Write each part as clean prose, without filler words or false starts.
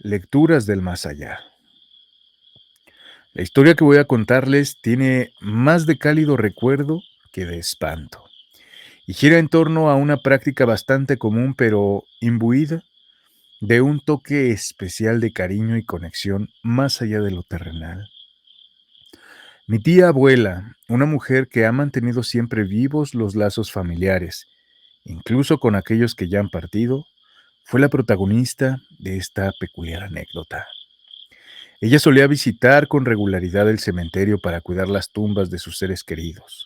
Lecturas del más allá. La historia que voy a contarles tiene más de cálido recuerdo que de espanto, y gira en torno a una práctica bastante común pero imbuida de un toque especial de cariño y conexión más allá de lo terrenal. Mi tía abuela, una mujer que ha mantenido siempre vivos los lazos familiares, incluso con aquellos que ya han partido, fue la protagonista de esta peculiar anécdota. Ella solía visitar con regularidad el cementerio para cuidar las tumbas de sus seres queridos,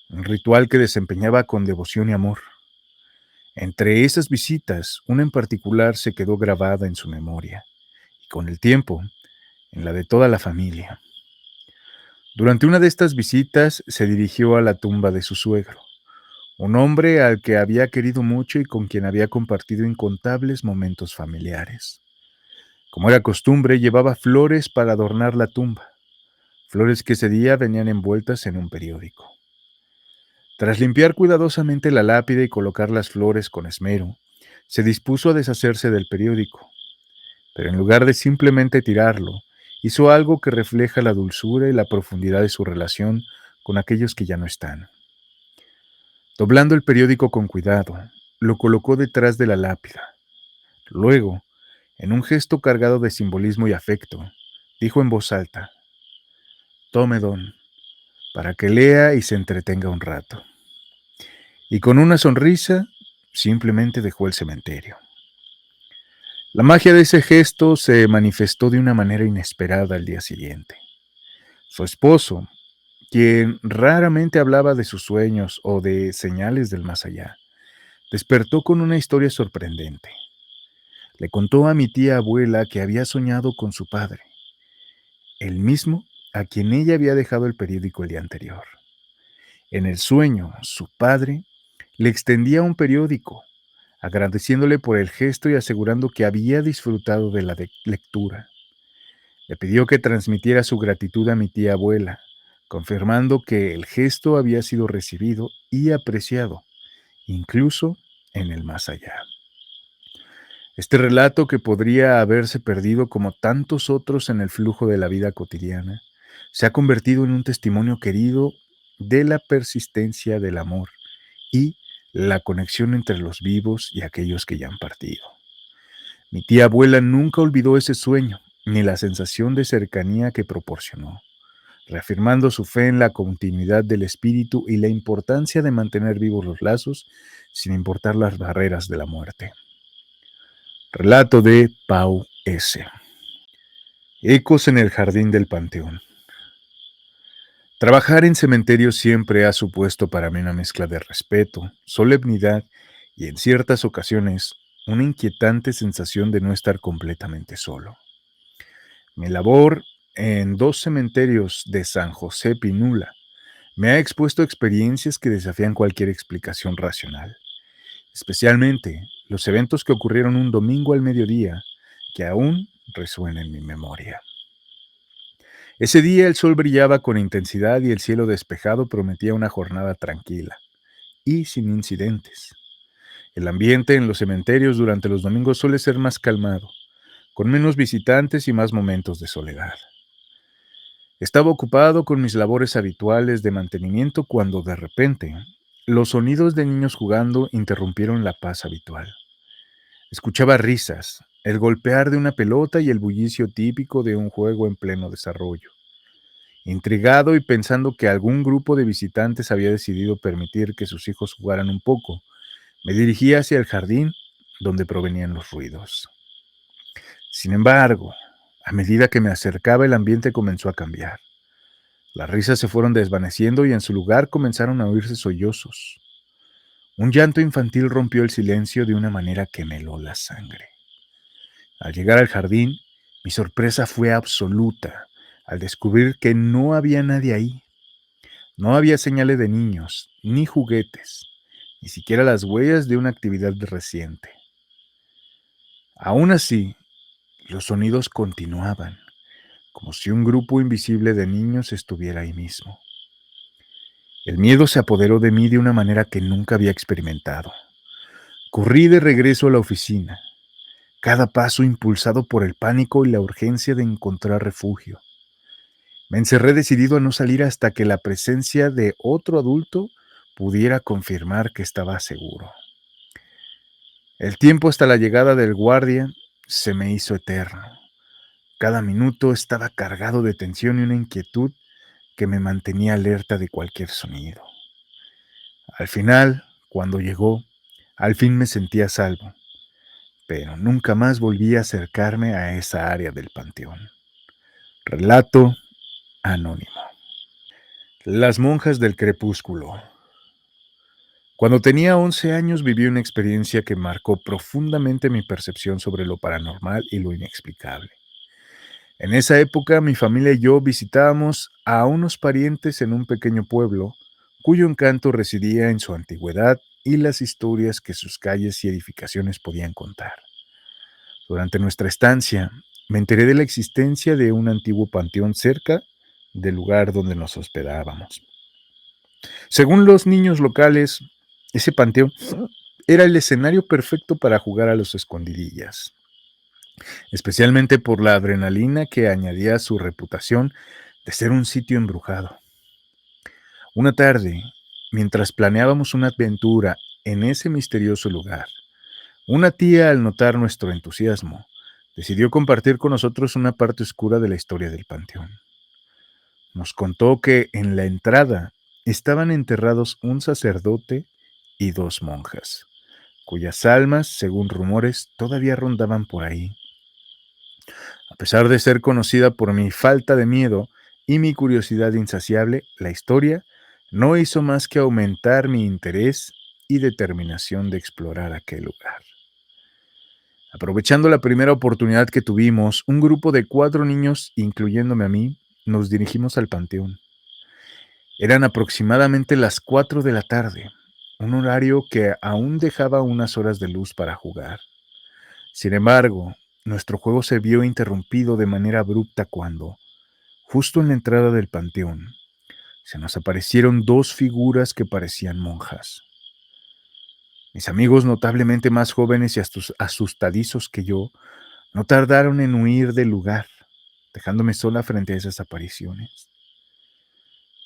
un ritual que desempeñaba con devoción y amor. Entre esas visitas, una en particular se quedó grabada en su memoria, y con el tiempo, en la de toda la familia. Durante una de estas visitas se dirigió a la tumba de su suegro, un hombre al que había querido mucho y con quien había compartido incontables momentos familiares. Como era costumbre, llevaba flores para adornar la tumba, flores que ese día venían envueltas en un periódico. Tras limpiar cuidadosamente la lápida y colocar las flores con esmero, se dispuso a deshacerse del periódico, pero en lugar de simplemente tirarlo, hizo algo que refleja la dulzura y la profundidad de su relación con aquellos que ya no están. Doblando el periódico con cuidado, lo colocó detrás de la lápida. Luego, en un gesto cargado de simbolismo y afecto, dijo en voz alta: «Tome, don, para que lea y se entretenga un rato». Y con una sonrisa, simplemente dejó el cementerio. La magia de ese gesto se manifestó de una manera inesperada al día siguiente. Su esposo, quien raramente hablaba de sus sueños o de señales del más allá, despertó con una historia sorprendente. Le contó a mi tía abuela que había soñado con su padre, el mismo a quien ella había dejado el periódico el día anterior. En el sueño, su padre le extendía un periódico, agradeciéndole por el gesto y asegurando que había disfrutado de la lectura. Le pidió que transmitiera su gratitud a mi tía abuela, confirmando que el gesto había sido recibido y apreciado, incluso en el más allá. Este relato, que podría haberse perdido como tantos otros en el flujo de la vida cotidiana, se ha convertido en un testimonio querido de la persistencia del amor y la conexión entre los vivos y aquellos que ya han partido. Mi tía abuela nunca olvidó ese sueño, ni la sensación de cercanía que proporcionó, reafirmando su fe en la continuidad del espíritu y la importancia de mantener vivos los lazos sin importar las barreras de la muerte. Relato de Pau S. Ecos en el jardín del panteón. Trabajar en cementerios siempre ha supuesto para mí una mezcla de respeto, solemnidad y, en ciertas ocasiones, una inquietante sensación de no estar completamente solo. Mi labor en dos cementerios de San José Pinula me ha expuesto a experiencias que desafían cualquier explicación racional, especialmente los eventos que ocurrieron un domingo al mediodía que aún resuena en mi memoria. Ese día el sol brillaba con intensidad y el cielo despejado prometía una jornada tranquila y sin incidentes. El ambiente en los cementerios durante los domingos suele ser más calmado, con menos visitantes y más momentos de soledad. Estaba ocupado con mis labores habituales de mantenimiento cuando de repente los sonidos de niños jugando interrumpieron la paz habitual. Escuchaba risas, el golpear de una pelota y el bullicio típico de un juego en pleno desarrollo. Intrigado y pensando que algún grupo de visitantes había decidido permitir que sus hijos jugaran un poco, me dirigí hacia el jardín donde provenían los ruidos. Sin embargo, a medida que me acercaba, el ambiente comenzó a cambiar. Las risas se fueron desvaneciendo y en su lugar comenzaron a oírse sollozos. Un llanto infantil rompió el silencio de una manera que me heló la sangre. Al llegar al jardín, mi sorpresa fue absoluta al descubrir que no había nadie ahí. No había señales de niños, ni juguetes, ni siquiera las huellas de una actividad reciente. Aún así, los sonidos continuaban, como si un grupo invisible de niños estuviera ahí mismo. El miedo se apoderó de mí de una manera que nunca había experimentado. Corrí de regreso a la oficina. cada paso impulsado por el pánico y la urgencia de encontrar refugio. Me encerré decidido a no salir hasta que la presencia de otro adulto pudiera confirmar que estaba seguro. El tiempo hasta la llegada del guardia se me hizo eterno. Cada minuto estaba cargado de tensión y una inquietud que me mantenía alerta de cualquier sonido. Al final, cuando llegó, al fin me sentí a salvo, pero nunca más volví a acercarme a esa área del panteón. Relato anónimo. Las monjas del crepúsculo. Cuando tenía 11 años viví una experiencia que marcó profundamente mi percepción sobre lo paranormal y lo inexplicable. En esa época mi familia y yo visitábamos a unos parientes en un pequeño pueblo cuyo encanto residía en su antigüedad y las historias que sus calles y edificaciones podían contar. Durante nuestra estancia me enteré de la existencia de un antiguo panteón cerca del lugar donde nos hospedábamos. Según los niños locales, ese panteón era el escenario perfecto para jugar a los escondidillas, especialmente por la adrenalina que añadía a su reputación de ser un sitio embrujado. Una tarde, mientras planeábamos una aventura en ese misterioso lugar, una tía, al notar nuestro entusiasmo, decidió compartir con nosotros una parte oscura de la historia del panteón. Nos contó que en la entrada estaban enterrados un sacerdote y dos monjas, cuyas almas, según rumores, todavía rondaban por ahí. A pesar de ser conocida por mi falta de miedo y mi curiosidad insaciable, la historia no hizo más que aumentar mi interés y determinación de explorar aquel lugar. Aprovechando la primera oportunidad que tuvimos, un grupo de 4 niños, incluyéndome a mí, nos dirigimos al panteón. Eran aproximadamente las 4 de la tarde, un horario que aún dejaba unas horas de luz para jugar. Sin embargo, nuestro juego se vio interrumpido de manera abrupta cuando, justo en la entrada del panteón, se nos aparecieron dos figuras que parecían monjas. Mis amigos, notablemente más jóvenes y asustadizos que yo, no tardaron en huir del lugar, dejándome sola frente a esas apariciones.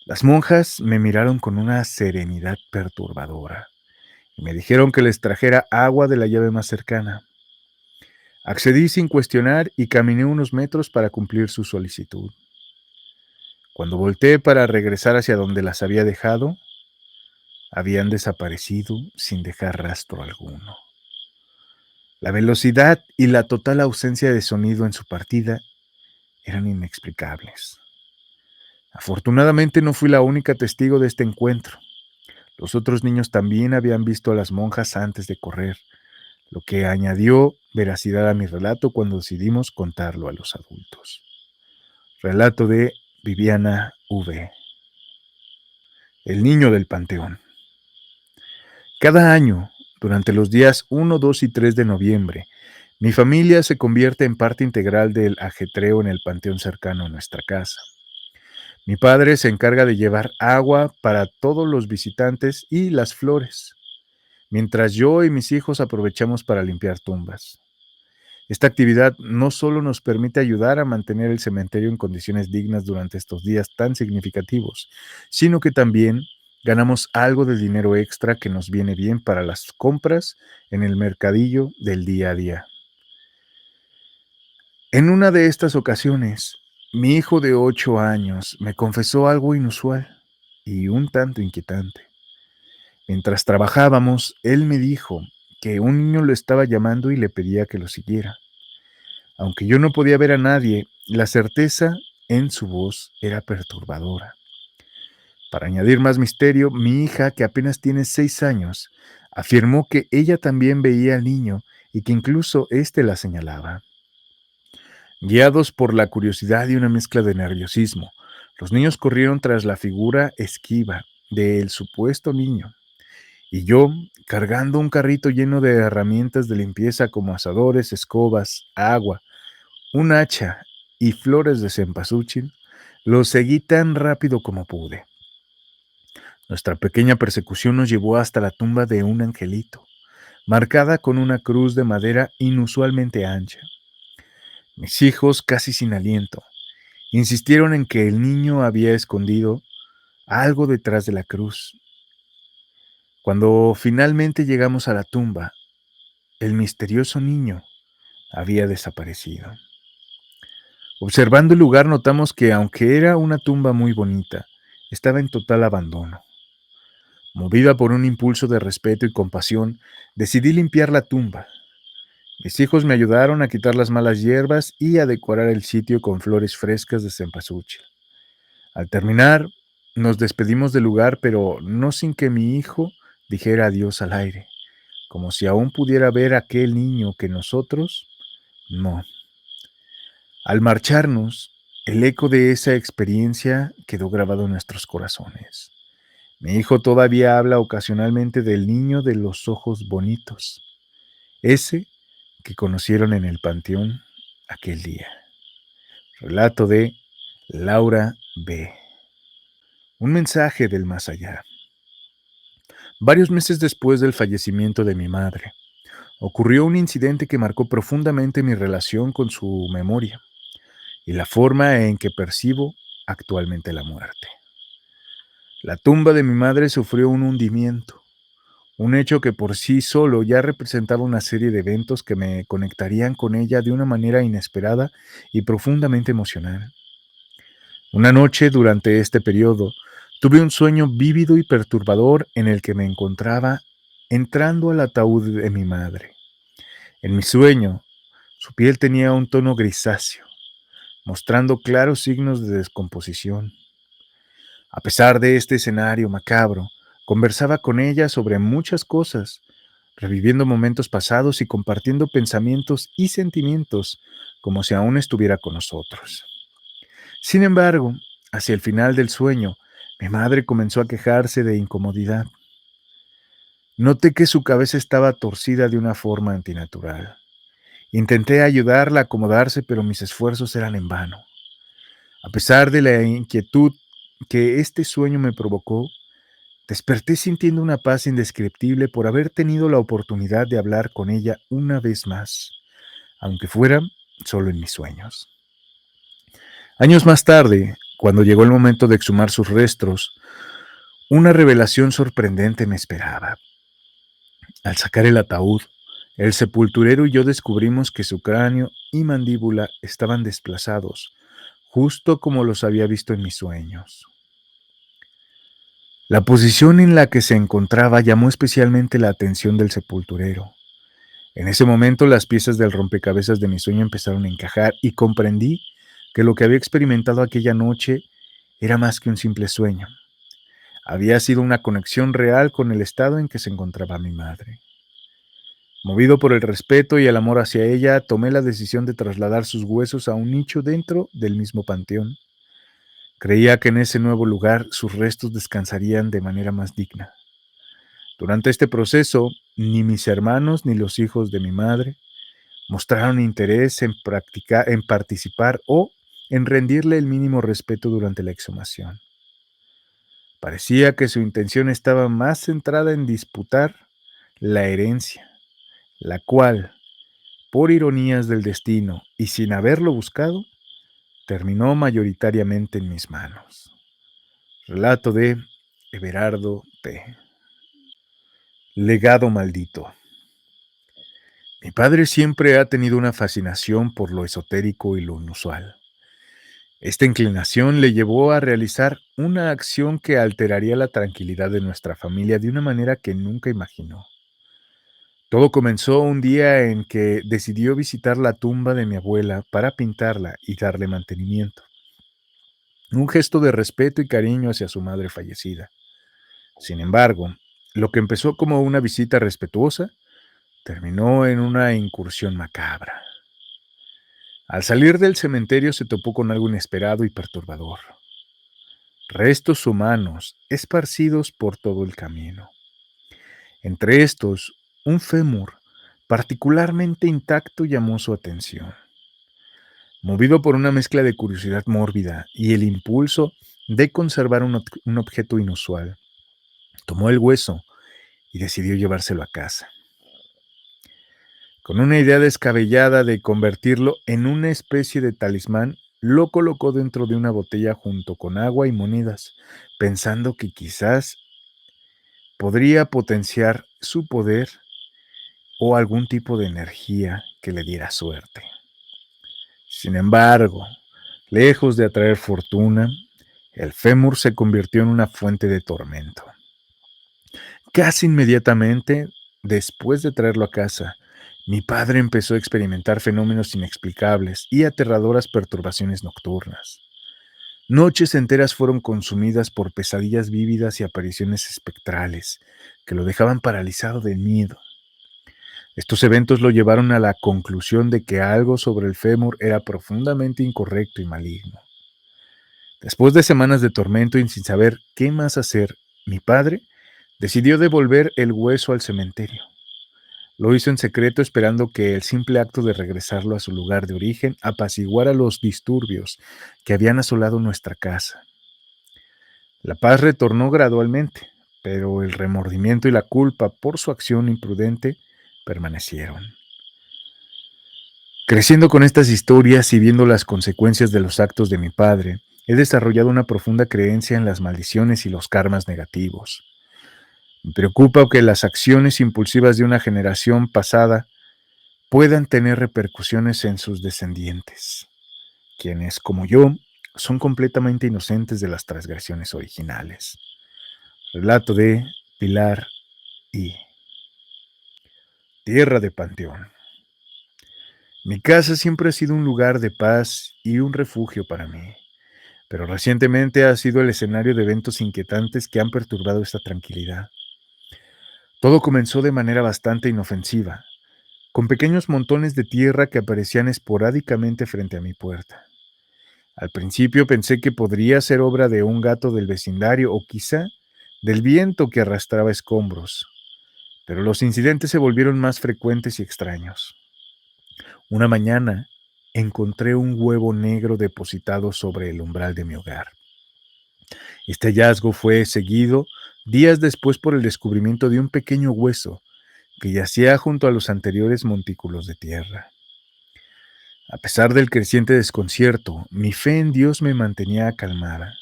Las monjas me miraron con una serenidad perturbadora y me dijeron que les trajera agua de la llave más cercana. Accedí sin cuestionar y caminé unos metros para cumplir su solicitud. Cuando volteé para regresar hacia donde las había dejado, habían desaparecido sin dejar rastro alguno. La velocidad y la total ausencia de sonido en su partida eran inexplicables. Afortunadamente no fui la única testigo de este encuentro. Los otros niños también habían visto a las monjas antes de correr, lo que añadió veracidad a mi relato cuando decidimos contarlo a los adultos. Relato de Viviana V. El niño del panteón. Cada año, durante los días 1, 2 y 3 de noviembre, mi familia se convierte en parte integral del ajetreo en el panteón cercano a nuestra casa. Mi padre se encarga de llevar agua para todos los visitantes y las flores, mientras yo y mis hijos aprovechamos para limpiar tumbas. Esta actividad no solo nos permite ayudar a mantener el cementerio en condiciones dignas durante estos días tan significativos, sino que también ganamos algo de dinero extra que nos viene bien para las compras en el mercadillo del día a día. En una de estas ocasiones, mi hijo de 8 años me confesó algo inusual y un tanto inquietante. Mientras trabajábamos, él me dijo que un niño lo estaba llamando y le pedía que lo siguiera. Aunque yo no podía ver a nadie, la certeza en su voz era perturbadora. Para añadir más misterio, mi hija, que apenas tiene 6 años, afirmó que ella también veía al niño y que incluso éste la señalaba. Guiados por la curiosidad y una mezcla de nerviosismo, los niños corrieron tras la figura esquiva del supuesto niño. Y yo, cargando un carrito lleno de herramientas de limpieza como asadores, escobas, agua, un hacha y flores de cempasúchil, lo seguí tan rápido como pude. Nuestra pequeña persecución nos llevó hasta la tumba de un angelito, marcada con una cruz de madera inusualmente ancha. Mis hijos, casi sin aliento, insistieron en que el niño había escondido algo detrás de la cruz. Cuando finalmente llegamos a la tumba, el misterioso niño había desaparecido. Observando el lugar notamos que, aunque era una tumba muy bonita, estaba en total abandono. Movida por un impulso de respeto y compasión, decidí limpiar la tumba. Mis hijos me ayudaron a quitar las malas hierbas y a decorar el sitio con flores frescas de cempasúchil. Al terminar, nos despedimos del lugar, pero no sin que mi hijo dijera adiós al aire, como si aún pudiera ver a aquel niño que nosotros no. Al marcharnos, el eco de esa experiencia quedó grabado en nuestros corazones. Mi hijo todavía habla ocasionalmente del niño de los ojos bonitos, ese que conocieron en el panteón aquel día. Relato de Laura B. Un mensaje del más allá. Varios meses después del fallecimiento de mi madre, ocurrió un incidente que marcó profundamente mi relación con su memoria y la forma en que percibo actualmente la muerte. La tumba de mi madre sufrió un hundimiento, un hecho que por sí solo ya representaba una serie de eventos que me conectarían con ella de una manera inesperada y profundamente emocional. Una noche durante este periodo, tuve un sueño vívido y perturbador en el que me encontraba entrando al ataúd de mi madre. En mi sueño, su piel tenía un tono grisáceo, mostrando claros signos de descomposición. A pesar de este escenario macabro, conversaba con ella sobre muchas cosas, reviviendo momentos pasados y compartiendo pensamientos y sentimientos como si aún estuviera con nosotros. Sin embargo, hacia el final del sueño, mi madre comenzó a quejarse de incomodidad. Noté que su cabeza estaba torcida de una forma antinatural. Intenté ayudarla a acomodarse, pero mis esfuerzos eran en vano. A pesar de la inquietud que este sueño me provocó, desperté sintiendo una paz indescriptible por haber tenido la oportunidad de hablar con ella una vez más, aunque fuera solo en mis sueños. Años más tarde, cuando llegó el momento de exhumar sus restos, una revelación sorprendente me esperaba. Al sacar el ataúd, el sepulturero y yo descubrimos que su cráneo y mandíbula estaban desplazados, justo como los había visto en mis sueños. La posición en la que se encontraba llamó especialmente la atención del sepulturero. En ese momento las piezas del rompecabezas de mi sueño empezaron a encajar y comprendí que lo que había experimentado aquella noche era más que un simple sueño. Había sido una conexión real con el estado en que se encontraba mi madre. Movido por el respeto y el amor hacia ella, tomé la decisión de trasladar sus huesos a un nicho dentro del mismo panteón. Creía que en ese nuevo lugar sus restos descansarían de manera más digna. Durante este proceso, ni mis hermanos ni los hijos de mi madre mostraron interés en participar o en rendirle el mínimo respeto durante la exhumación. Parecía que su intención estaba más centrada en disputar la herencia, la cual, por ironías del destino y sin haberlo buscado, terminó mayoritariamente en mis manos. Relato de Everardo P. Legado maldito. Mi padre siempre ha tenido una fascinación por lo esotérico y lo inusual. Esta inclinación le llevó a realizar una acción que alteraría la tranquilidad de nuestra familia de una manera que nunca imaginó. Todo comenzó un día en que decidió visitar la tumba de mi abuela para pintarla y darle mantenimiento. Un gesto de respeto y cariño hacia su madre fallecida. Sin embargo, lo que empezó como una visita respetuosa terminó en una incursión macabra. Al salir del cementerio se topó con algo inesperado y perturbador. Restos humanos esparcidos por todo el camino. Entre estos, un fémur particularmente intacto llamó su atención. Movido por una mezcla de curiosidad mórbida y el impulso de conservar un objeto inusual, tomó el hueso y decidió llevárselo a casa. Con una idea descabellada de convertirlo en una especie de talismán, lo colocó dentro de una botella junto con agua y monedas, pensando que quizás podría potenciar su poder o algún tipo de energía que le diera suerte. Sin embargo, lejos de atraer fortuna, el fémur se convirtió en una fuente de tormento. Casi inmediatamente, después de traerlo a casa, mi padre empezó a experimentar fenómenos inexplicables y aterradoras perturbaciones nocturnas. Noches enteras fueron consumidas por pesadillas vívidas y apariciones espectrales que lo dejaban paralizado de miedo. Estos eventos lo llevaron a la conclusión de que algo sobre el fémur era profundamente incorrecto y maligno. Después de semanas de tormento y sin saber qué más hacer, mi padre decidió devolver el hueso al cementerio. Lo hizo en secreto esperando que el simple acto de regresarlo a su lugar de origen apaciguara los disturbios que habían asolado nuestra casa. La paz retornó gradualmente, pero el remordimiento y la culpa por su acción imprudente permanecieron. Creciendo con estas historias y viendo las consecuencias de los actos de mi padre, he desarrollado una profunda creencia en las maldiciones y los karmas negativos. Me preocupa que las acciones impulsivas de una generación pasada puedan tener repercusiones en sus descendientes, quienes, como yo, son completamente inocentes de las transgresiones originales. Relato de Pilar I. Tierra de Panteón. Mi casa siempre ha sido un lugar de paz y un refugio para mí, pero recientemente ha sido el escenario de eventos inquietantes que han perturbado esta tranquilidad. Todo comenzó de manera bastante inofensiva, con pequeños montones de tierra que aparecían esporádicamente frente a mi puerta. Al principio pensé que podría ser obra de un gato del vecindario o quizá del viento que arrastraba escombros, pero los incidentes se volvieron más frecuentes y extraños. Una mañana encontré un huevo negro depositado sobre el umbral de mi hogar. Este hallazgo fue seguido días después por el descubrimiento de un pequeño hueso que yacía junto a los anteriores montículos de tierra. A pesar del creciente desconcierto, mi fe en Dios me mantenía calmada,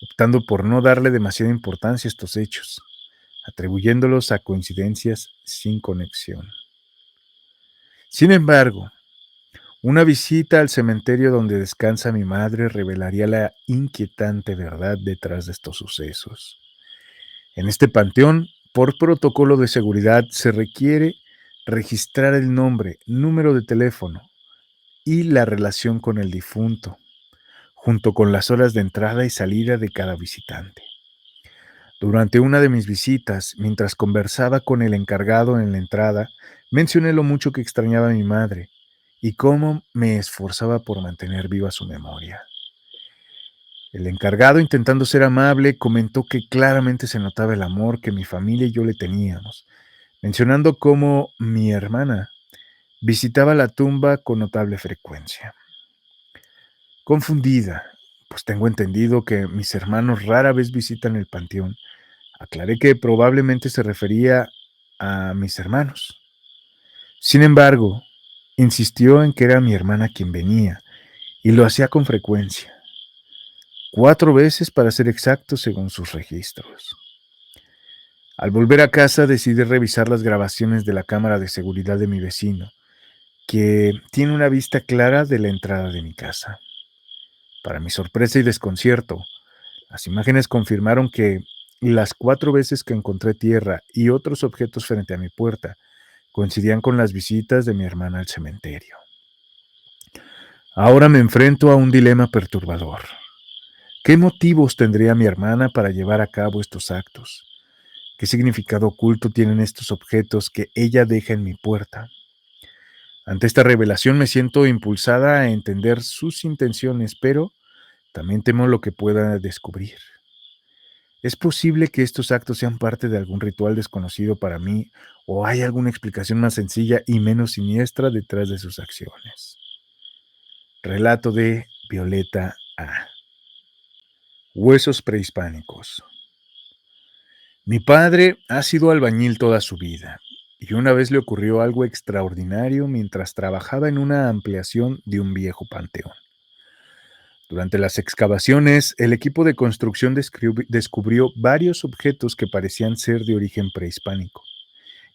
optando por no darle demasiada importancia a estos hechos, atribuyéndolos a coincidencias sin conexión. Sin embargo, una visita al cementerio donde descansa mi madre revelaría la inquietante verdad detrás de estos sucesos. En este panteón, por protocolo de seguridad, se requiere registrar el nombre, número de teléfono y la relación con el difunto, junto con las horas de entrada y salida de cada visitante. Durante una de mis visitas, mientras conversaba con el encargado en la entrada, mencioné lo mucho que extrañaba a mi madre y cómo me esforzaba por mantener viva su memoria. El encargado, intentando ser amable, comentó que claramente se notaba el amor que mi familia y yo le teníamos, mencionando cómo mi hermana visitaba la tumba con notable frecuencia. Confundida, pues tengo entendido que mis hermanos rara vez visitan el panteón, aclaré que probablemente se refería a mis hermanos. Sin embargo, insistió en que era mi hermana quien venía, y lo hacía con frecuencia, 4 veces para ser exacto según sus registros. Al volver a casa decidí revisar las grabaciones de la cámara de seguridad de mi vecino, que tiene una vista clara de la entrada de mi casa. Para mi sorpresa y desconcierto, las imágenes confirmaron que las 4 veces que encontré tierra y otros objetos frente a mi puerta coincidían con las visitas de mi hermana al cementerio. Ahora me enfrento a un dilema perturbador. ¿Qué motivos tendría mi hermana para llevar a cabo estos actos? ¿Qué significado oculto tienen estos objetos que ella deja en mi puerta? Ante esta revelación me siento impulsada a entender sus intenciones, pero también temo lo que pueda descubrir. ¿Es posible que estos actos sean parte de algún ritual desconocido para mí o hay alguna explicación más sencilla y menos siniestra detrás de sus acciones? Relato de Violeta A. Huesos prehispánicos. Mi padre ha sido albañil toda su vida y una vez le ocurrió algo extraordinario mientras trabajaba en una ampliación de un viejo panteón. Durante las excavaciones, el equipo de construcción descubrió varios objetos que parecían ser de origen prehispánico,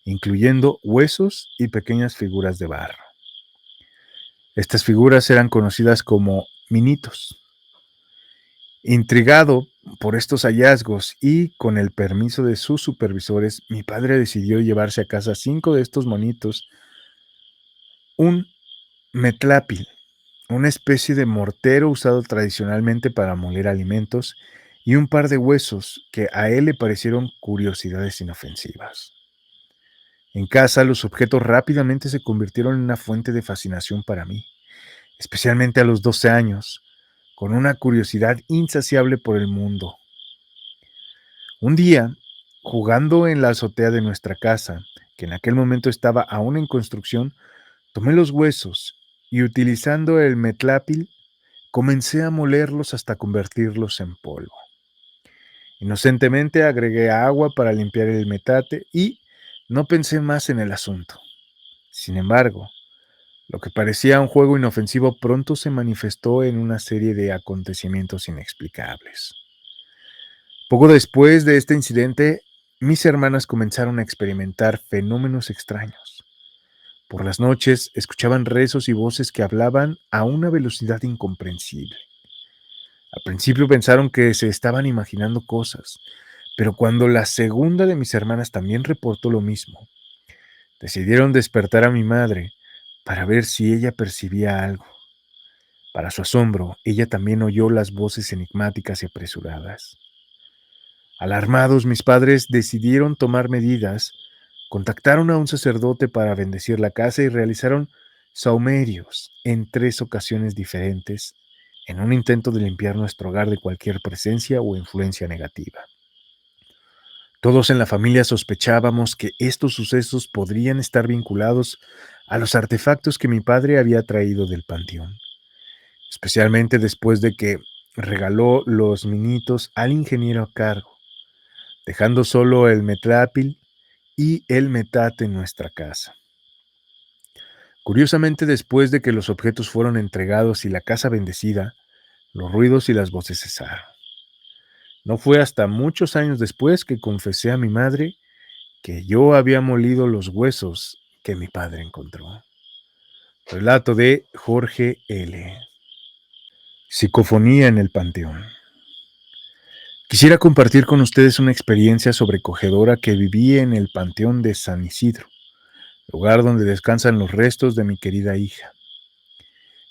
incluyendo huesos y pequeñas figuras de barro. Estas figuras eran conocidas como minitos. Intrigado por estos hallazgos y con el permiso de sus supervisores, mi padre decidió llevarse a casa 5 de estos monitos, un metlápil, una especie de mortero usado tradicionalmente para moler alimentos, y un par de huesos que a él le parecieron curiosidades inofensivas. En casa, los objetos rápidamente se convirtieron en una fuente de fascinación para mí, especialmente a los 12 años, con una curiosidad insaciable por el mundo. Un día, jugando en la azotea de nuestra casa, que en aquel momento estaba aún en construcción, tomé los huesos y, utilizando el metlápil, comencé a molerlos hasta convertirlos en polvo. Inocentemente agregué agua para limpiar el metate y no pensé más en el asunto. Sin embargo, lo que parecía un juego inofensivo pronto se manifestó en una serie de acontecimientos inexplicables. Poco después de este incidente, mis hermanas comenzaron a experimentar fenómenos extraños. Por las noches escuchaban rezos y voces que hablaban a una velocidad incomprensible. Al principio pensaron que se estaban imaginando cosas, pero cuando la segunda de mis hermanas también reportó lo mismo, decidieron despertar a mi madre para ver si ella percibía algo. Para su asombro, ella también oyó las voces enigmáticas y apresuradas. Alarmados, mis padres decidieron tomar medidas, contactaron a un sacerdote para bendecir la casa y realizaron saumerios en 3 ocasiones diferentes en un intento de limpiar nuestro hogar de cualquier presencia o influencia negativa. Todos en la familia sospechábamos que estos sucesos podrían estar vinculados a los artefactos que mi padre había traído del panteón, especialmente después de que regaló los minitos al ingeniero a cargo, dejando solo el metlápil y el metate en nuestra casa. Curiosamente, después de que los objetos fueron entregados y la casa bendecida, los ruidos y las voces cesaron. No fue hasta muchos años después que confesé a mi madre que yo había molido los huesos que mi padre encontró. Relato de Jorge L. Psicofonía en el Panteón. Quisiera compartir con ustedes una experiencia sobrecogedora que viví en el Panteón de San Isidro, lugar donde descansan los restos de mi querida hija.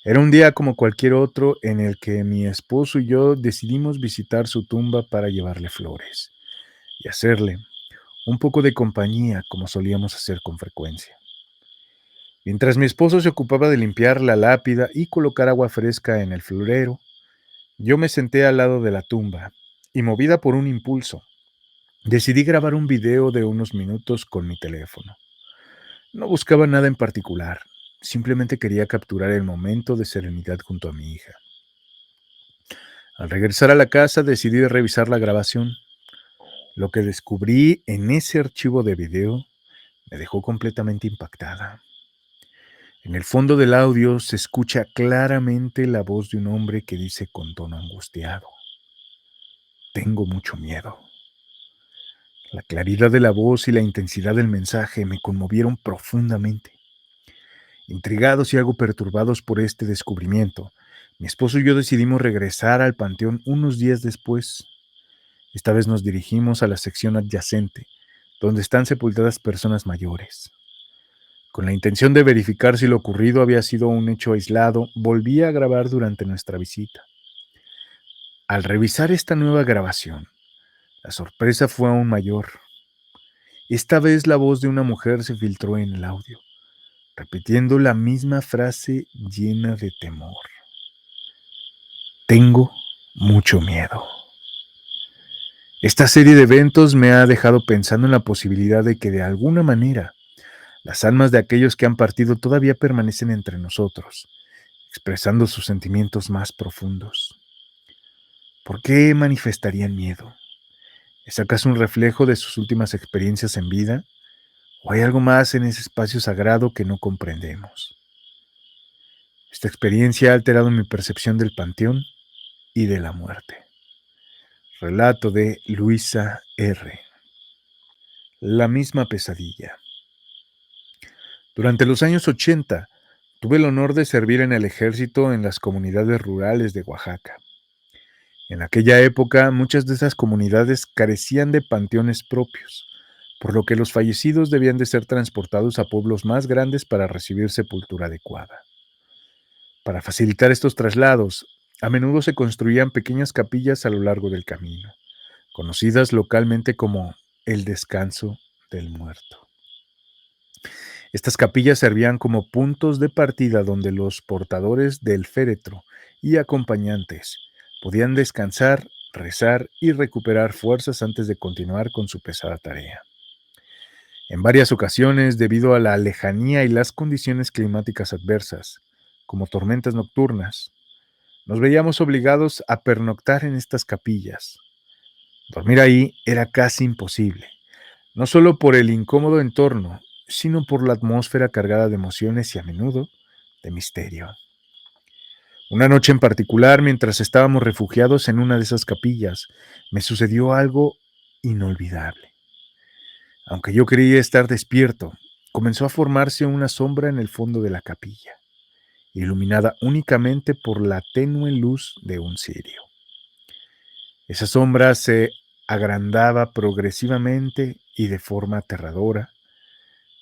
Era un día como cualquier otro en el que mi esposo y yo decidimos visitar su tumba para llevarle flores y hacerle un poco de compañía como solíamos hacer con frecuencia. Mientras mi esposo se ocupaba de limpiar la lápida y colocar agua fresca en el florero, yo me senté al lado de la tumba y, movida por un impulso, decidí grabar un video de unos minutos con mi teléfono. No buscaba nada en particular, simplemente quería capturar el momento de serenidad junto a mi hija. Al regresar a la casa decidí revisar la grabación. Lo que descubrí en ese archivo de video me dejó completamente impactada. En el fondo del audio se escucha claramente la voz de un hombre que dice con tono angustiado: "Tengo mucho miedo". La claridad de la voz y la intensidad del mensaje me conmovieron profundamente. Intrigados y algo perturbados por este descubrimiento, mi esposo y yo decidimos regresar al panteón unos días después. Esta vez nos dirigimos a la sección adyacente, donde están sepultadas personas mayores. Con la intención de verificar si lo ocurrido había sido un hecho aislado, volví a grabar durante nuestra visita. Al revisar esta nueva grabación, la sorpresa fue aún mayor. Esta vez la voz de una mujer se filtró en el audio, repitiendo la misma frase llena de temor: "Tengo mucho miedo". Esta serie de eventos me ha dejado pensando en la posibilidad de que de alguna manera las almas de aquellos que han partido todavía permanecen entre nosotros, expresando sus sentimientos más profundos. ¿Por qué manifestarían miedo? ¿Es acaso un reflejo de sus últimas experiencias en vida? ¿O hay algo más en ese espacio sagrado que no comprendemos? Esta experiencia ha alterado mi percepción del panteón y de la muerte. Relato de Luisa R. La misma pesadilla. Durante los años 80, tuve el honor de servir en el ejército en las comunidades rurales de Oaxaca. En aquella época, muchas de esas comunidades carecían de panteones propios, por lo que los fallecidos debían de ser transportados a pueblos más grandes para recibir sepultura adecuada. Para facilitar estos traslados, a menudo se construían pequeñas capillas a lo largo del camino, conocidas localmente como el descanso del muerto. Estas capillas servían como puntos de partida donde los portadores del féretro y acompañantes podían descansar, rezar y recuperar fuerzas antes de continuar con su pesada tarea. En varias ocasiones, debido a la lejanía y las condiciones climáticas adversas, como tormentas nocturnas, nos veíamos obligados a pernoctar en estas capillas. Dormir ahí era casi imposible, no solo por el incómodo entorno, sino por la atmósfera cargada de emociones y a menudo de misterio. Una noche en particular, mientras estábamos refugiados en una de esas capillas, me sucedió algo inolvidable. Aunque yo creía estar despierto, comenzó a formarse una sombra en el fondo de la capilla, iluminada únicamente por la tenue luz de un cirio. Esa sombra se agrandaba progresivamente y de forma aterradora.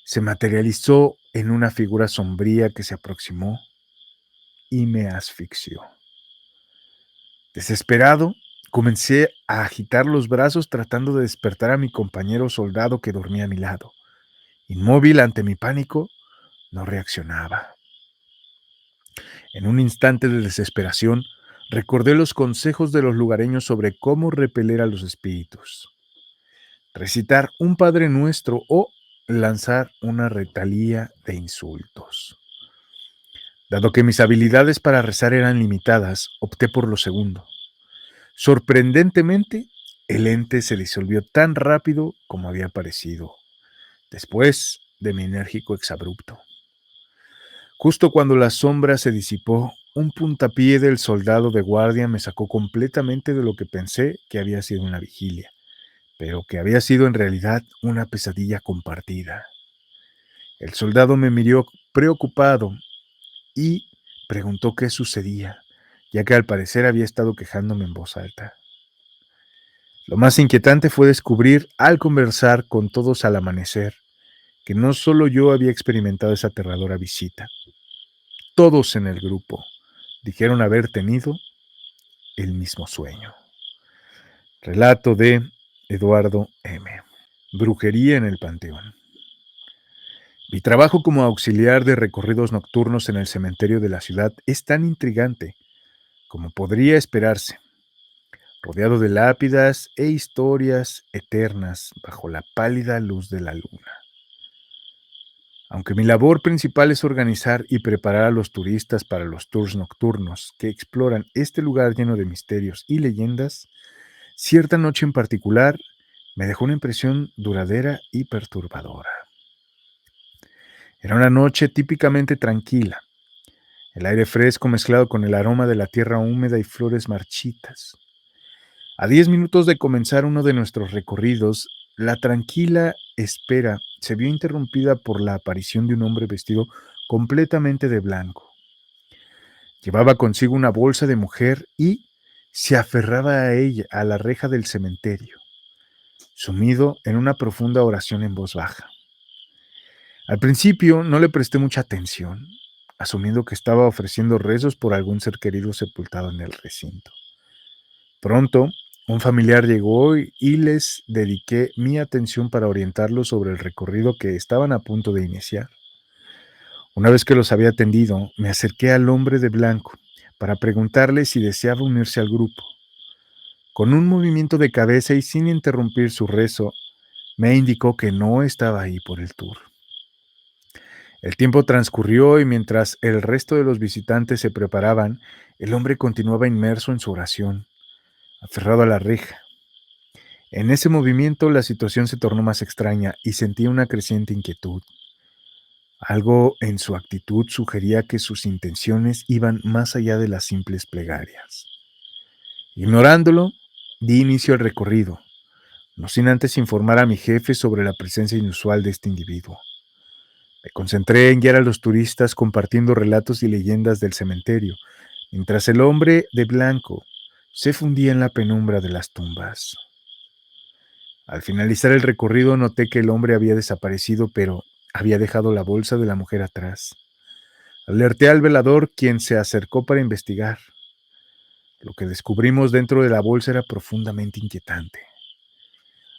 Se materializó en una figura sombría que se aproximó y me asfixió. Desesperado, comencé a agitar los brazos tratando de despertar a mi compañero soldado que dormía a mi lado. Inmóvil ante mi pánico, no reaccionaba. En un instante de desesperación, recordé los consejos de los lugareños sobre cómo repeler a los espíritus. Recitar un Padre Nuestro o lanzar una retalía de insultos. Dado que mis habilidades para rezar eran limitadas, opté por lo segundo. Sorprendentemente, el ente se disolvió tan rápido como había aparecido, después de mi enérgico exabrupto. Justo cuando la sombra se disipó, un puntapié del soldado de guardia me sacó completamente de lo que pensé que había sido una vigilia, pero que había sido en realidad una pesadilla compartida. El soldado me miró preocupado y preguntó qué sucedía, ya que al parecer había estado quejándome en voz alta. Lo más inquietante fue descubrir, al conversar con todos al amanecer, que no solo yo había experimentado esa aterradora visita. Todos en el grupo dijeron haber tenido el mismo sueño. Relato de Eduardo M. Brujería en el Panteón. Mi trabajo como auxiliar de recorridos nocturnos en el cementerio de la ciudad es tan intrigante como podría esperarse, rodeado de lápidas e historias eternas bajo la pálida luz de la luna. Aunque mi labor principal es organizar y preparar a los turistas para los tours nocturnos que exploran este lugar lleno de misterios y leyendas, cierta noche en particular me dejó una impresión duradera y perturbadora. Era una noche típicamente tranquila, el aire fresco mezclado con el aroma de la tierra húmeda y flores marchitas. A 10 minutos de comenzar uno de nuestros recorridos, la tranquila espera se vio interrumpida por la aparición de un hombre vestido completamente de blanco. Llevaba consigo una bolsa de mujer y se aferraba a ella, a la reja del cementerio, sumido en una profunda oración en voz baja. Al principio no le presté mucha atención, asumiendo que estaba ofreciendo rezos por algún ser querido sepultado en el recinto. Pronto, un familiar llegó y les dediqué mi atención para orientarlos sobre el recorrido que estaban a punto de iniciar. Una vez que los había atendido, me acerqué al hombre de blanco para preguntarle si deseaba unirse al grupo. Con un movimiento de cabeza y sin interrumpir su rezo, me indicó que no estaba ahí por el tour. El tiempo transcurrió y mientras el resto de los visitantes se preparaban, el hombre continuaba inmerso en su oración, aferrado a la reja. En ese movimiento la situación se tornó más extraña y sentí una creciente inquietud. Algo en su actitud sugería que sus intenciones iban más allá de las simples plegarias. Ignorándolo, di inicio al recorrido, no sin antes informar a mi jefe sobre la presencia inusual de este individuo. Me concentré en guiar a los turistas compartiendo relatos y leyendas del cementerio, mientras el hombre de blanco se fundía en la penumbra de las tumbas. Al finalizar el recorrido noté que el hombre había desaparecido, pero había dejado la bolsa de la mujer atrás. Alerté al velador, quien se acercó para investigar. Lo que descubrimos dentro de la bolsa era profundamente inquietante.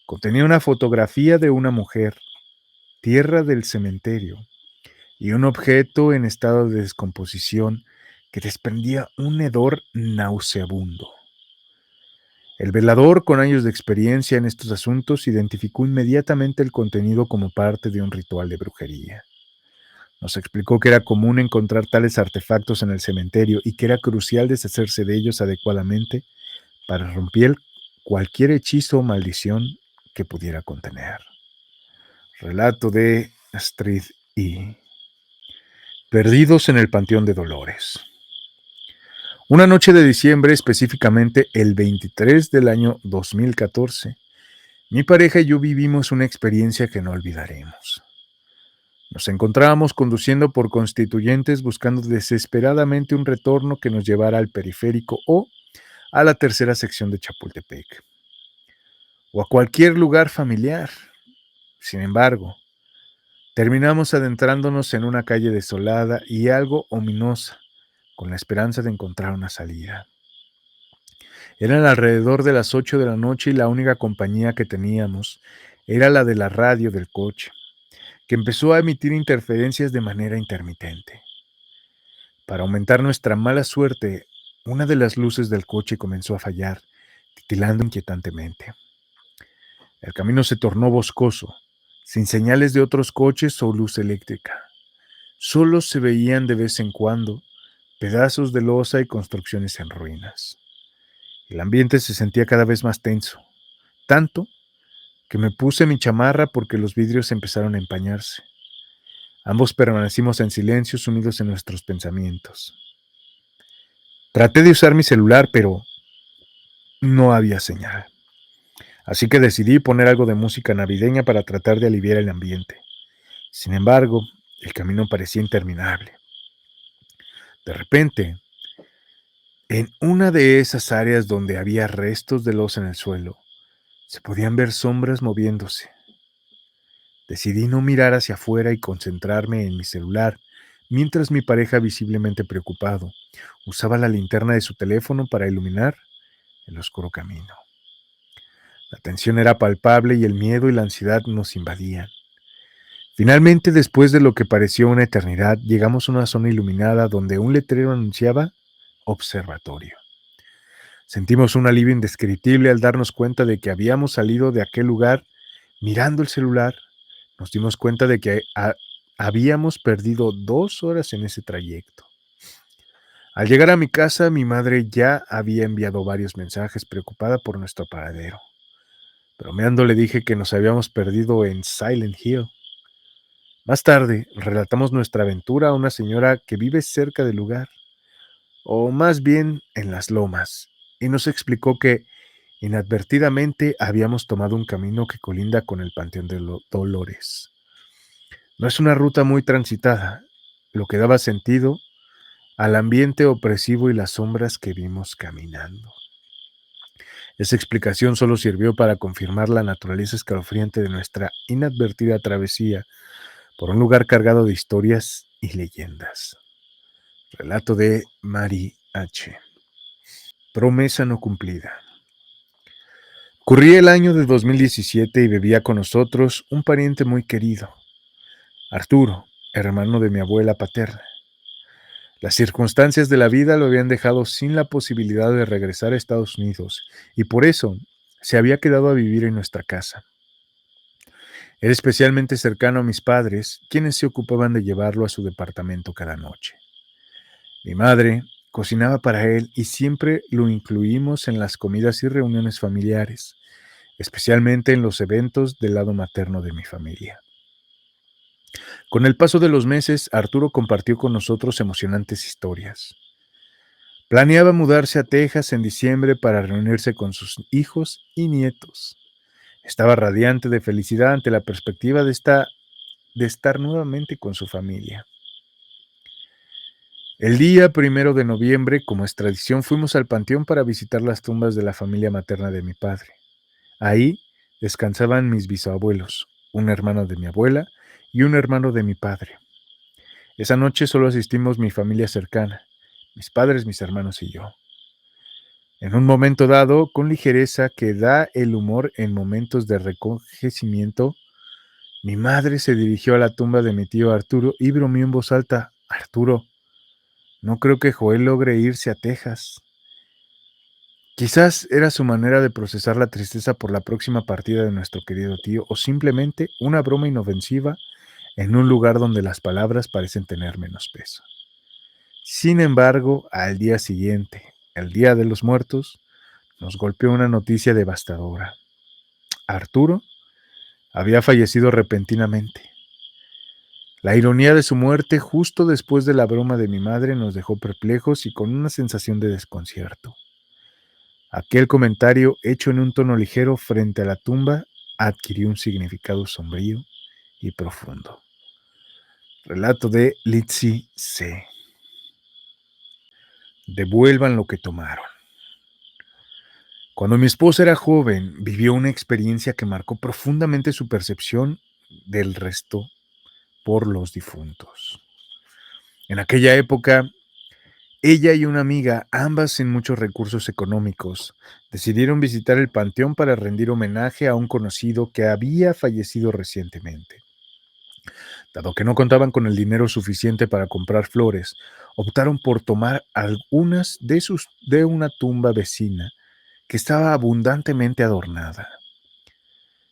Contenía una fotografía de una mujer, tierra del cementerio, y un objeto en estado de descomposición que desprendía un hedor nauseabundo. El velador, con años de experiencia en estos asuntos, identificó inmediatamente el contenido como parte de un ritual de brujería. Nos explicó que era común encontrar tales artefactos en el cementerio y que era crucial deshacerse de ellos adecuadamente para romper cualquier hechizo o maldición que pudiera contener. Relato de Astrid E. Perdidos en el Panteón de Dolores. Una noche de diciembre, específicamente el 23 del año 2014, mi pareja y yo vivimos una experiencia que no olvidaremos. Nos encontrábamos conduciendo por Constituyentes buscando desesperadamente un retorno que nos llevara al periférico o a la tercera sección de Chapultepec, o a cualquier lugar familiar. Sin embargo, terminamos adentrándonos en una calle desolada y algo ominosa, con la esperanza de encontrar una salida. Eran alrededor de las 8 de la noche y la única compañía que teníamos era la de la radio del coche, que empezó a emitir interferencias de manera intermitente. Para aumentar nuestra mala suerte, una de las luces del coche comenzó a fallar, titilando inquietantemente. El camino se tornó boscoso, sin señales de otros coches o luz eléctrica. Solo se veían de vez en cuando pedazos de losa y construcciones en ruinas. El ambiente se sentía cada vez más tenso, tanto que me puse mi chamarra porque los vidrios empezaron a empañarse. Ambos permanecimos en silencio, sumidos en nuestros pensamientos. Traté de usar mi celular, pero no había señal. Así que decidí poner algo de música navideña para tratar de aliviar el ambiente. Sin embargo, el camino parecía interminable. De repente, en una de esas áreas donde había restos de losa en el suelo, se podían ver sombras moviéndose. Decidí no mirar hacia afuera y concentrarme en mi celular, mientras mi pareja, visiblemente preocupado, usaba la linterna de su teléfono para iluminar el oscuro camino. La tensión era palpable y el miedo y la ansiedad nos invadían. Finalmente, después de lo que pareció una eternidad, llegamos a una zona iluminada donde un letrero anunciaba observatorio. Sentimos un alivio indescriptible al darnos cuenta de que habíamos salido de aquel lugar. Mirando el celular, nos dimos cuenta de que habíamos perdido 2 horas en ese trayecto. Al llegar a mi casa, mi madre ya había enviado varios mensajes preocupada por nuestro paradero. Bromeando le dije que nos habíamos perdido en Silent Hill. Más tarde, relatamos nuestra aventura a una señora que vive cerca del lugar, o más bien en las lomas, y nos explicó que inadvertidamente habíamos tomado un camino que colinda con el Panteón de Dolores. No es una ruta muy transitada, lo que daba sentido al ambiente opresivo y las sombras que vimos caminando. Esa explicación solo sirvió para confirmar la naturaleza escalofriante de nuestra inadvertida travesía por un lugar cargado de historias y leyendas. Relato de Mari H. Promesa no cumplida. Corría el año de 2017 y vivía con nosotros un pariente muy querido, Arturo, hermano de mi abuela paterna. Las circunstancias de la vida lo habían dejado sin la posibilidad de regresar a Estados Unidos y por eso se había quedado a vivir en nuestra casa. Era especialmente cercano a mis padres, quienes se ocupaban de llevarlo a su departamento cada noche. Mi madre cocinaba para él y siempre lo incluimos en las comidas y reuniones familiares, especialmente en los eventos del lado materno de mi familia. Con el paso de los meses, Arturo compartió con nosotros emocionantes historias. Planeaba mudarse a Texas en diciembre para reunirse con sus hijos y nietos. Estaba radiante de felicidad ante la perspectiva de estar nuevamente con su familia. El día 1 de noviembre, como es tradición, fuimos al panteón para visitar las tumbas de la familia materna de mi padre. Ahí descansaban mis bisabuelos, un hermano de mi abuela y un hermano de mi padre. Esa noche solo asistimos mi familia cercana, mis padres, mis hermanos y yo. En un momento dado, con ligereza que da el humor en momentos de recogimiento, mi madre se dirigió a la tumba de mi tío Arturo y bromeó en voz alta: Arturo, no creo que Joel logre irse a Texas. Quizás era su manera de procesar la tristeza por la próxima partida de nuestro querido tío, o simplemente una broma inofensiva en un lugar donde las palabras parecen tener menos peso. Sin embargo, al día siguiente, el Día de los Muertos, nos golpeó una noticia devastadora. Arturo había fallecido repentinamente. La ironía de su muerte justo después de la broma de mi madre nos dejó perplejos y con una sensación de desconcierto. Aquel comentario, hecho en un tono ligero frente a la tumba, adquirió un significado sombrío y profundo. Relato de Litsi C. Devuelvan lo que tomaron. Cuando mi esposa era joven, vivió una experiencia que marcó profundamente su percepción del resto por los difuntos. En aquella época, ella y una amiga, ambas sin muchos recursos económicos, decidieron visitar el panteón para rendir homenaje a un conocido que había fallecido recientemente. Dado que no contaban con el dinero suficiente para comprar flores, optaron por tomar algunas de una tumba vecina que estaba abundantemente adornada,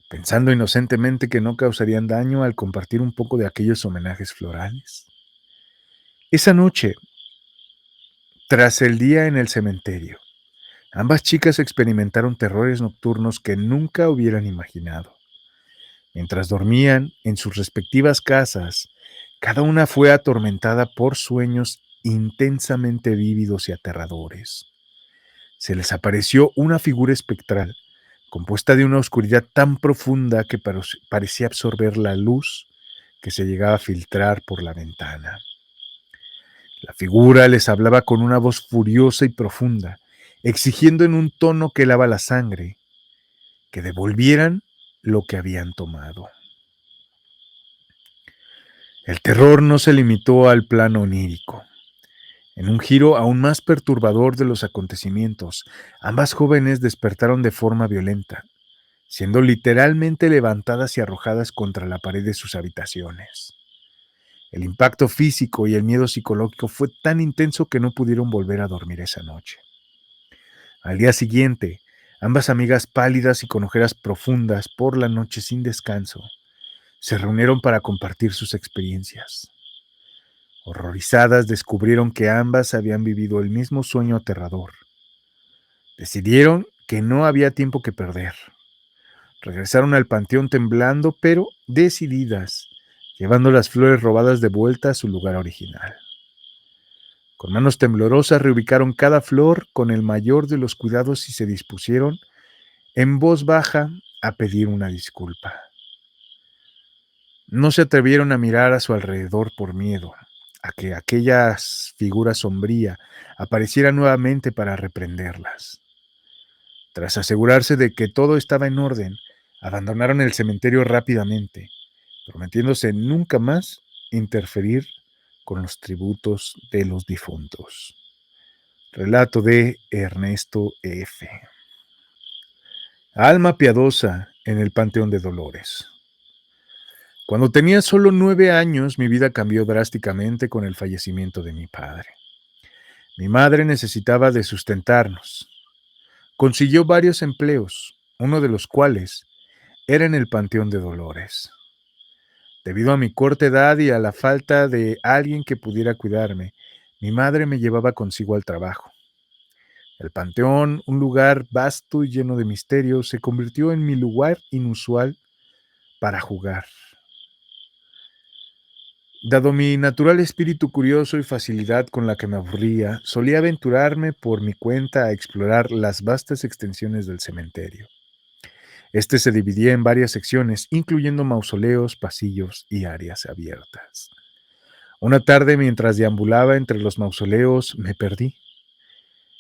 pensando inocentemente que no causarían daño al compartir un poco de aquellos homenajes florales. Esa noche, tras el día en el cementerio, ambas chicas experimentaron terrores nocturnos que nunca hubieran imaginado. Mientras dormían en sus respectivas casas, cada una fue atormentada por sueños intensamente vívidos y aterradores. Se les apareció una figura espectral, compuesta de una oscuridad tan profunda que parecía absorber la luz que se llegaba a filtrar por la ventana. La figura les hablaba con una voz furiosa y profunda, exigiendo en un tono que helaba la sangre que devolvieran lo que habían tomado. El terror no se limitó al plano onírico. En un giro aún más perturbador de los acontecimientos, ambas jóvenes despertaron de forma violenta, siendo literalmente levantadas y arrojadas contra la pared de sus habitaciones. El impacto físico y el miedo psicológico fue tan intenso que no pudieron volver a dormir esa noche. Al día siguiente, ambas amigas pálidas y con ojeras profundas por la noche sin descanso, se reunieron para compartir sus experiencias. Horrorizadas, descubrieron que ambas habían vivido el mismo sueño aterrador. Decidieron que no había tiempo que perder. Regresaron al panteón temblando, pero decididas, llevando las flores robadas de vuelta a su lugar original. Con manos temblorosas reubicaron cada flor con el mayor de los cuidados y se dispusieron, en voz baja, a pedir una disculpa. No se atrevieron a mirar a su alrededor por miedo a que aquella figura sombría apareciera nuevamente para reprenderlas. Tras asegurarse de que todo estaba en orden, abandonaron el cementerio rápidamente, prometiéndose nunca más interferir con los tributos de los difuntos. Relato de Ernesto F. Alma piadosa en el Panteón de Dolores. Cuando tenía solo 9 años, mi vida cambió drásticamente con el fallecimiento de mi padre. Mi madre necesitaba de sustentarnos. Consiguió varios empleos, uno de los cuales era en el Panteón de Dolores. Debido a mi corta edad y a la falta de alguien que pudiera cuidarme, mi madre me llevaba consigo al trabajo. El panteón, un lugar vasto y lleno de misterios, se convirtió en mi lugar inusual para jugar. Dado mi natural espíritu curioso y facilidad con la que me aburría, solía aventurarme por mi cuenta a explorar las vastas extensiones del cementerio. Este se dividía en varias secciones, incluyendo mausoleos, pasillos y áreas abiertas. Una tarde, mientras deambulaba entre los mausoleos, me perdí.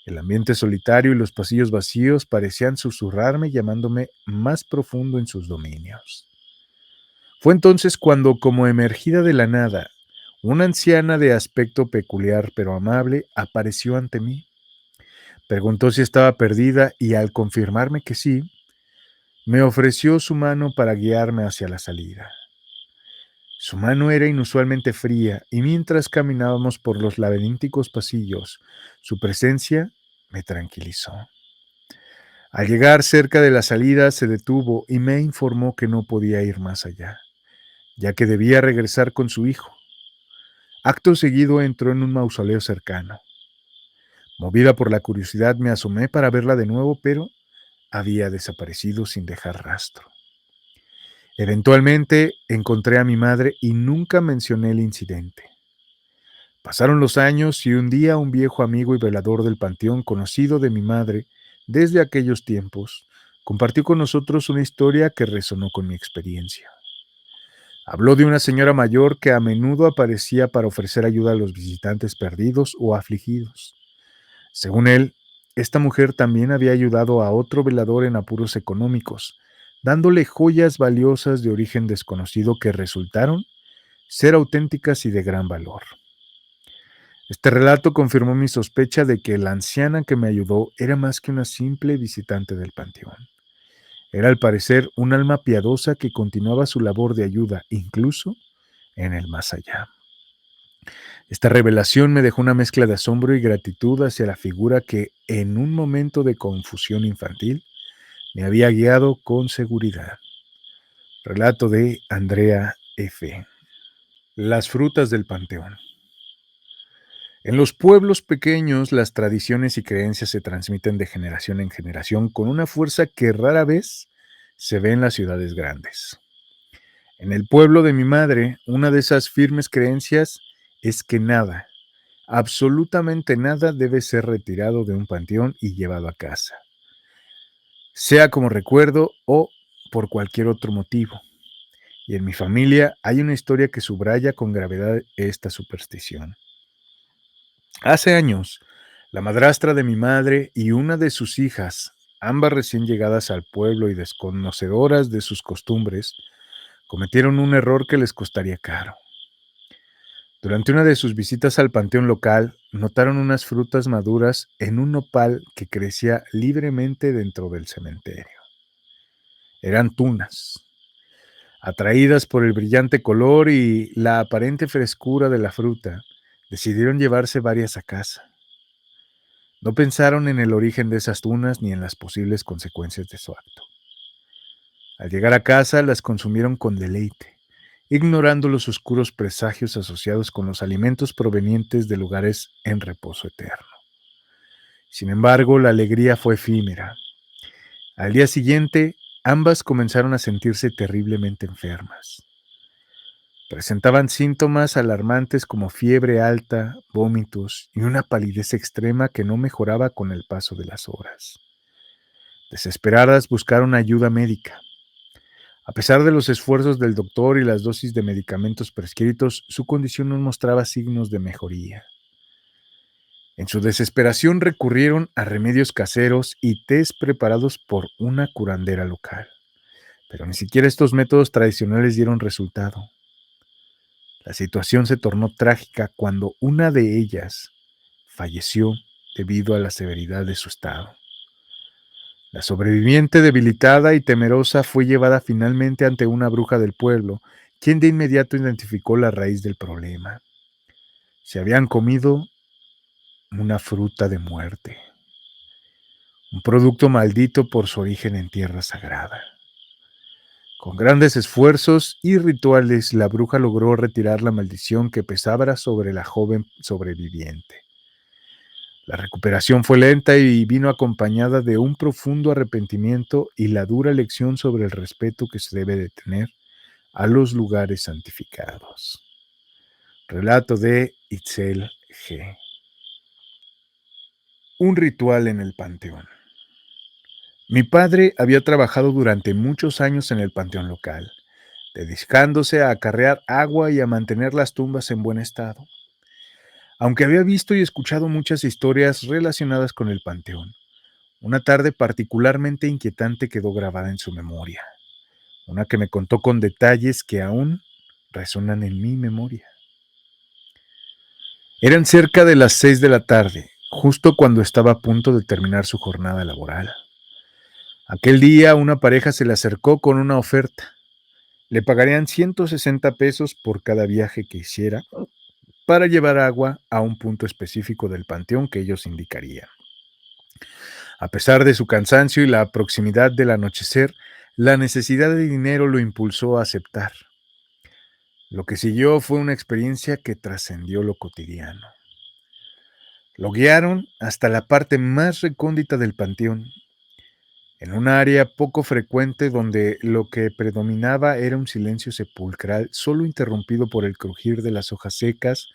El ambiente solitario y los pasillos vacíos parecían susurrarme, llamándome más profundo en sus dominios. Fue entonces cuando, como emergida de la nada, una anciana de aspecto peculiar pero amable apareció ante mí. Preguntó si estaba perdida y al confirmarme que sí, me ofreció su mano para guiarme hacia la salida. Su mano era inusualmente fría y mientras caminábamos por los laberínticos pasillos, su presencia me tranquilizó. Al llegar cerca de la salida se detuvo y me informó que no podía ir más allá, ya que debía regresar con su hijo. Acto seguido entró en un mausoleo cercano. Movida por la curiosidad me asomé para verla de nuevo, pero había desaparecido sin dejar rastro. Eventualmente encontré a mi madre y nunca mencioné el incidente. Pasaron los años y un día un viejo amigo y velador del panteón conocido de mi madre desde aquellos tiempos compartió con nosotros una historia que resonó con mi experiencia. Habló de una señora mayor que a menudo aparecía para ofrecer ayuda a los visitantes perdidos o afligidos. Según él, esta mujer también había ayudado a otro velador en apuros económicos, dándole joyas valiosas de origen desconocido que resultaron ser auténticas y de gran valor. Este relato confirmó mi sospecha de que la anciana que me ayudó era más que una simple visitante del panteón. Era al parecer un alma piadosa que continuaba su labor de ayuda, incluso en el más allá. Esta revelación me dejó una mezcla de asombro y gratitud hacia la figura que, en un momento de confusión infantil, me había guiado con seguridad. Relato de Andrea F. Las frutas del panteón. En los pueblos pequeños, las tradiciones y creencias se transmiten de generación en generación con una fuerza que rara vez se ve en las ciudades grandes. En el pueblo de mi madre, una de esas firmes creencias es que nada, absolutamente nada debe ser retirado de un panteón y llevado a casa, sea como recuerdo o por cualquier otro motivo. Y en mi familia hay una historia que subraya con gravedad esta superstición. Hace años, la madrastra de mi madre y una de sus hijas, ambas recién llegadas al pueblo y desconocedoras de sus costumbres, cometieron un error que les costaría caro. Durante una de sus visitas al panteón local, notaron unas frutas maduras en un nopal que crecía libremente dentro del cementerio. Eran tunas. Atraídas por el brillante color y la aparente frescura de la fruta, decidieron llevarse varias a casa. No pensaron en el origen de esas tunas ni en las posibles consecuencias de su acto. Al llegar a casa, las consumieron con deleite, ignorando los oscuros presagios asociados con los alimentos provenientes de lugares en reposo eterno. Sin embargo, la alegría fue efímera. Al día siguiente, ambas comenzaron a sentirse terriblemente enfermas. Presentaban síntomas alarmantes como fiebre alta, vómitos y una palidez extrema que no mejoraba con el paso de las horas. Desesperadas buscaron ayuda médica. A pesar de los esfuerzos del doctor y las dosis de medicamentos prescritos, su condición no mostraba signos de mejoría. En su desesperación recurrieron a remedios caseros y tés preparados por una curandera local. Pero ni siquiera estos métodos tradicionales dieron resultado. La situación se tornó trágica cuando una de ellas falleció debido a la severidad de su estado. La sobreviviente, debilitada y temerosa, fue llevada finalmente ante una bruja del pueblo, quien de inmediato identificó la raíz del problema. Se habían comido una fruta de muerte, un producto maldito por su origen en tierra sagrada. Con grandes esfuerzos y rituales, la bruja logró retirar la maldición que pesaba sobre la joven sobreviviente. La recuperación fue lenta y vino acompañada de un profundo arrepentimiento y la dura lección sobre el respeto que se debe de tener a los lugares santificados. Relato de Itzel G. Un ritual en el panteón. Mi padre había trabajado durante muchos años en el panteón local, dedicándose a acarrear agua y a mantener las tumbas en buen estado. Aunque había visto y escuchado muchas historias relacionadas con el panteón, una tarde particularmente inquietante quedó grabada en su memoria, una que me contó con detalles que aún resuenan en mi memoria. Eran cerca de las 6 de la tarde, justo cuando estaba a punto de terminar su jornada laboral. Aquel día una pareja se le acercó con una oferta. Le pagarían 160 pesos por cada viaje que hiciera para llevar agua a un punto específico del panteón que ellos indicarían. A pesar de su cansancio y la proximidad del anochecer, la necesidad de dinero lo impulsó a aceptar. Lo que siguió fue una experiencia que trascendió lo cotidiano. Lo guiaron hasta la parte más recóndita del panteón, en un área poco frecuente donde lo que predominaba era un silencio sepulcral, solo interrumpido por el crujir de las hojas secas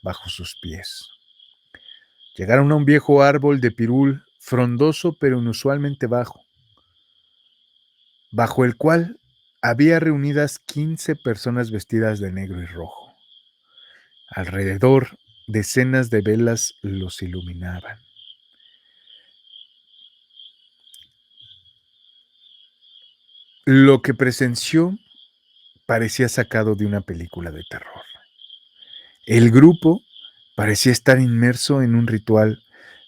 bajo sus pies. Llegaron a un viejo árbol de pirul, frondoso pero inusualmente bajo el cual había reunidas 15 personas vestidas de negro y rojo. Alrededor, decenas de velas los iluminaban. Lo que presenció parecía sacado de una película de terror. El grupo parecía estar inmerso en un ritual,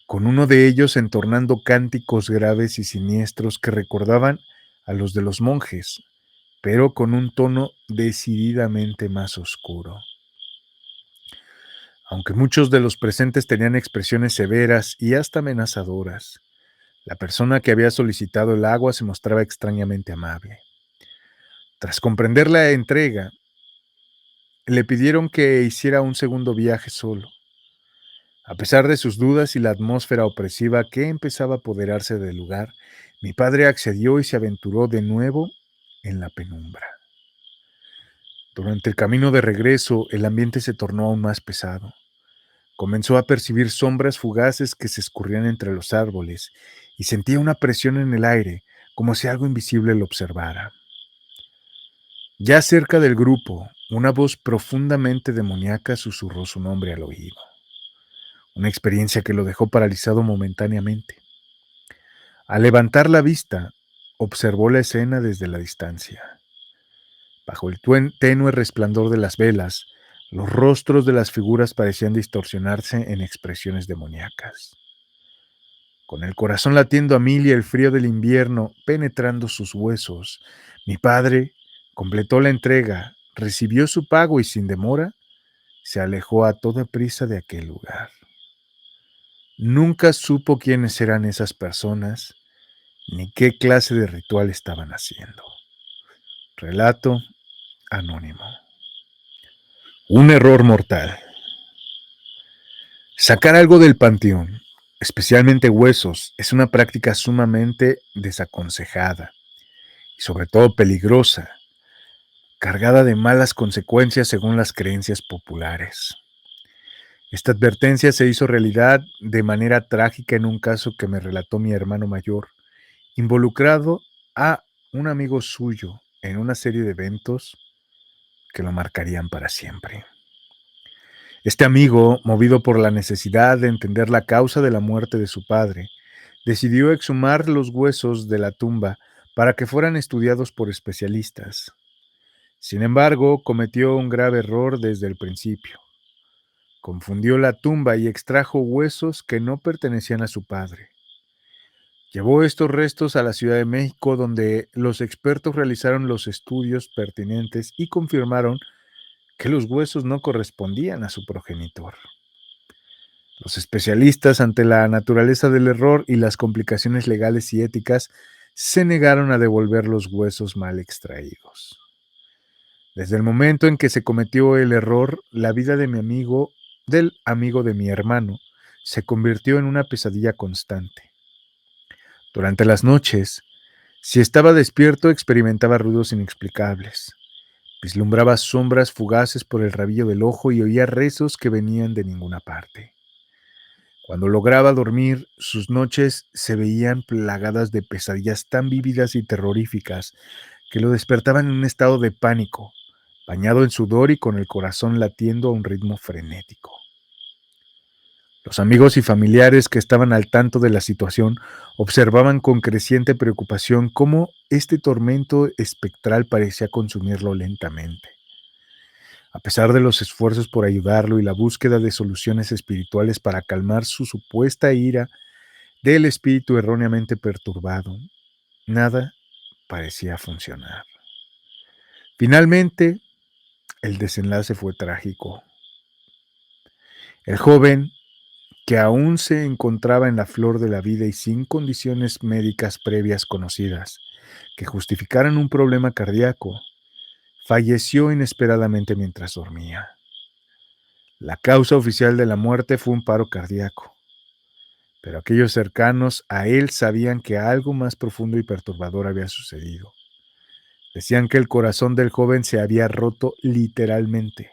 con uno de ellos entornando cánticos graves y siniestros que recordaban a los de los monjes, pero con un tono decididamente más oscuro. Aunque muchos de los presentes tenían expresiones severas y hasta amenazadoras, la persona que había solicitado el agua se mostraba extrañamente amable. Tras comprender la entrega, le pidieron que hiciera un segundo viaje solo. A pesar de sus dudas y la atmósfera opresiva que empezaba a apoderarse del lugar, mi padre accedió y se aventuró de nuevo en la penumbra. Durante el camino de regreso, el ambiente se tornó aún más pesado. Comenzó a percibir sombras fugaces que se escurrían entre los árboles y sentía una presión en el aire, como si algo invisible lo observara. Ya cerca del grupo, una voz profundamente demoníaca susurró su nombre al oído. Una experiencia que lo dejó paralizado momentáneamente. Al levantar la vista, observó la escena desde la distancia. Bajo el tenue resplandor de las velas, los rostros de las figuras parecían distorsionarse en expresiones demoníacas. Con el corazón latiendo a mil y el frío del invierno penetrando sus huesos, mi padre completó la entrega, recibió su pago y sin demora se alejó a toda prisa de aquel lugar. Nunca supo quiénes eran esas personas ni qué clase de ritual estaban haciendo. Relato anónimo. Un error mortal. Sacar algo del panteón, especialmente huesos, es una práctica sumamente desaconsejada y sobre todo peligrosa, cargada de malas consecuencias según las creencias populares. Esta advertencia se hizo realidad de manera trágica en un caso que me relató mi hermano mayor, involucrado a un amigo suyo en una serie de eventos que lo marcarían para siempre. Este amigo, movido por la necesidad de entender la causa de la muerte de su padre, decidió exhumar los huesos de la tumba para que fueran estudiados por especialistas. Sin embargo, cometió un grave error desde el principio. Confundió la tumba y extrajo huesos que no pertenecían a su padre. Llevó estos restos a la Ciudad de México, donde los expertos realizaron los estudios pertinentes y confirmaron que los huesos no correspondían a su progenitor. Los especialistas, ante la naturaleza del error y las complicaciones legales y éticas, se negaron a devolver los huesos mal extraídos. Desde el momento en que se cometió el error, la vida de mi amigo, del amigo de mi hermano, se convirtió en una pesadilla constante. Durante las noches, si estaba despierto, experimentaba ruidos inexplicables. Vislumbraba sombras fugaces por el rabillo del ojo y oía rezos que venían de ninguna parte. Cuando lograba dormir, sus noches se veían plagadas de pesadillas tan vívidas y terroríficas que lo despertaban en un estado de pánico, bañado en sudor y con el corazón latiendo a un ritmo frenético. Los amigos y familiares que estaban al tanto de la situación observaban con creciente preocupación cómo este tormento espectral parecía consumirlo lentamente. A pesar de los esfuerzos por ayudarlo y la búsqueda de soluciones espirituales para calmar su supuesta ira del espíritu erróneamente perturbado, nada parecía funcionar. Finalmente, el desenlace fue trágico. El joven, que aún se encontraba en la flor de la vida y sin condiciones médicas previas conocidas que justificaran un problema cardíaco, falleció inesperadamente mientras dormía. La causa oficial de la muerte fue un paro cardíaco, pero aquellos cercanos a él sabían que algo más profundo y perturbador había sucedido. Decían que el corazón del joven se había roto literalmente,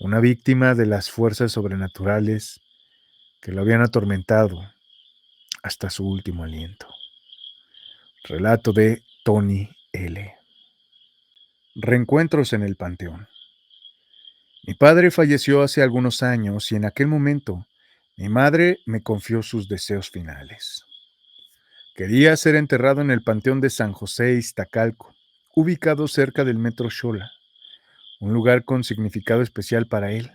una víctima de las fuerzas sobrenaturales que lo habían atormentado hasta su último aliento. Relato de Tony L. Reencuentros en el panteón. Mi padre falleció hace algunos años y en aquel momento mi madre me confió sus deseos finales. Quería ser enterrado en el panteón de San José Iztacalco, ubicado cerca del metro Xola, un lugar con significado especial para él.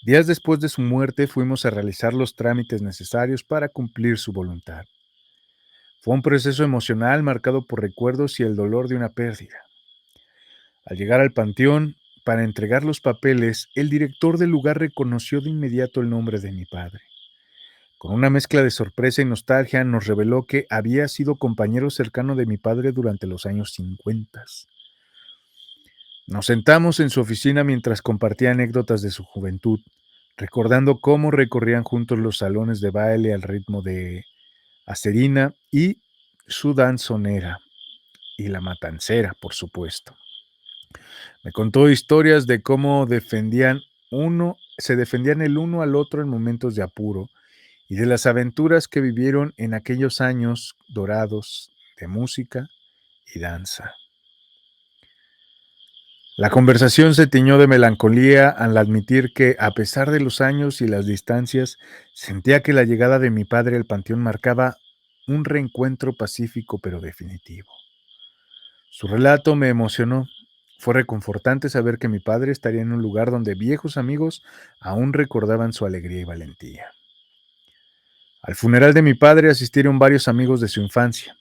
Días después de su muerte fuimos a realizar los trámites necesarios para cumplir su voluntad. Fue un proceso emocional marcado por recuerdos y el dolor de una pérdida. Al llegar al panteón, para entregar los papeles, el director del lugar reconoció de inmediato el nombre de mi padre. Con una mezcla de sorpresa y nostalgia nos reveló que había sido compañero cercano de mi padre durante los años 50. Nos sentamos en su oficina mientras compartía anécdotas de su juventud, recordando cómo recorrían juntos los salones de baile al ritmo de Acerina y su danzonera, y la matancera, por supuesto. Me contó historias de cómo se defendían el uno al otro en momentos de apuro y de las aventuras que vivieron en aquellos años dorados de música y danza. La conversación se tiñó de melancolía al admitir que, a pesar de los años y las distancias, sentía que la llegada de mi padre al panteón marcaba un reencuentro pacífico pero definitivo. Su relato me emocionó. Fue reconfortante saber que mi padre estaría en un lugar donde viejos amigos aún recordaban su alegría y valentía. Al funeral de mi padre asistieron varios amigos de su infancia,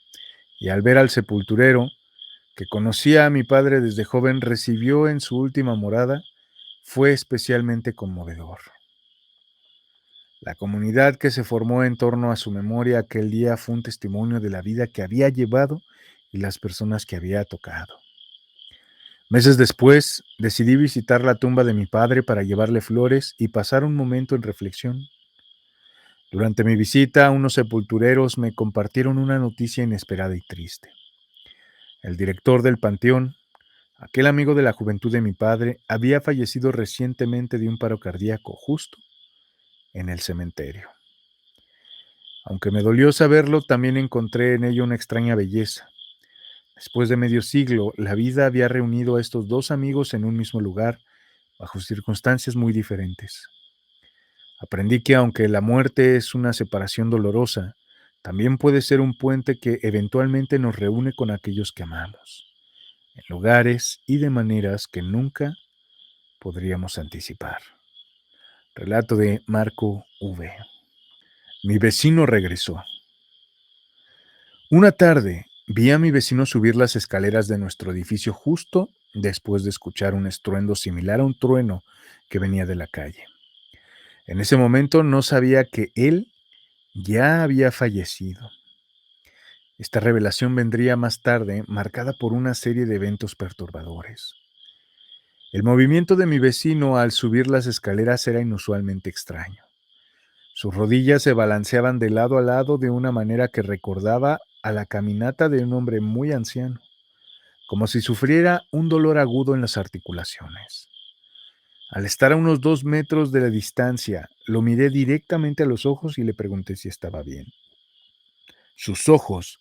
y al ver al sepulturero, que conocía a mi padre desde joven, recibió en su última morada, fue especialmente conmovedor. La comunidad que se formó en torno a su memoria aquel día fue un testimonio de la vida que había llevado y las personas que había tocado. Meses después, decidí visitar la tumba de mi padre para llevarle flores y pasar un momento en reflexión. Durante mi visita, unos sepultureros me compartieron una noticia inesperada y triste. El director del panteón, aquel amigo de la juventud de mi padre, había fallecido recientemente de un paro cardíaco justo en el cementerio. Aunque me dolió saberlo, también encontré en ello una extraña belleza. Después de medio siglo, la vida había reunido a estos dos amigos en un mismo lugar, bajo circunstancias muy diferentes. Aprendí que aunque la muerte es una separación dolorosa, también puede ser un puente que eventualmente nos reúne con aquellos que amamos, en lugares y de maneras que nunca podríamos anticipar. Relato de Marco V. Mi vecino regresó. Una tarde vi a mi vecino subir las escaleras de nuestro edificio justo después de escuchar un estruendo similar a un trueno que venía de la calle. En ese momento no sabía que él ya había fallecido. Esta revelación vendría más tarde, marcada por una serie de eventos perturbadores. El movimiento de mi vecino al subir las escaleras era inusualmente extraño. Sus rodillas se balanceaban de lado a lado de una manera que recordaba a la caminata de un hombre muy anciano, como si sufriera un dolor agudo en las articulaciones. Al estar a unos 2 metros de la distancia, lo miré directamente a los ojos y le pregunté si estaba bien. Sus ojos,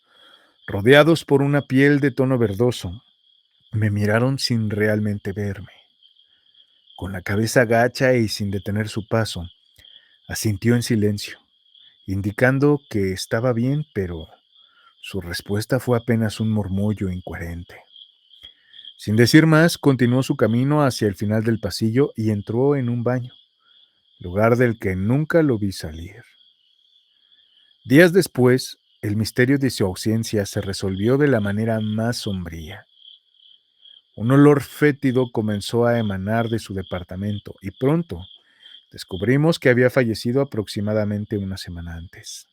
rodeados por una piel de tono verdoso, me miraron sin realmente verme. Con la cabeza gacha y sin detener su paso, asintió en silencio, indicando que estaba bien, pero su respuesta fue apenas un murmullo incoherente. Sin decir más, continuó su camino hacia el final del pasillo y entró en un baño, lugar del que nunca lo vi salir. Días después, el misterio de su ausencia se resolvió de la manera más sombría. Un olor fétido comenzó a emanar de su departamento y pronto descubrimos que había fallecido aproximadamente una semana antes.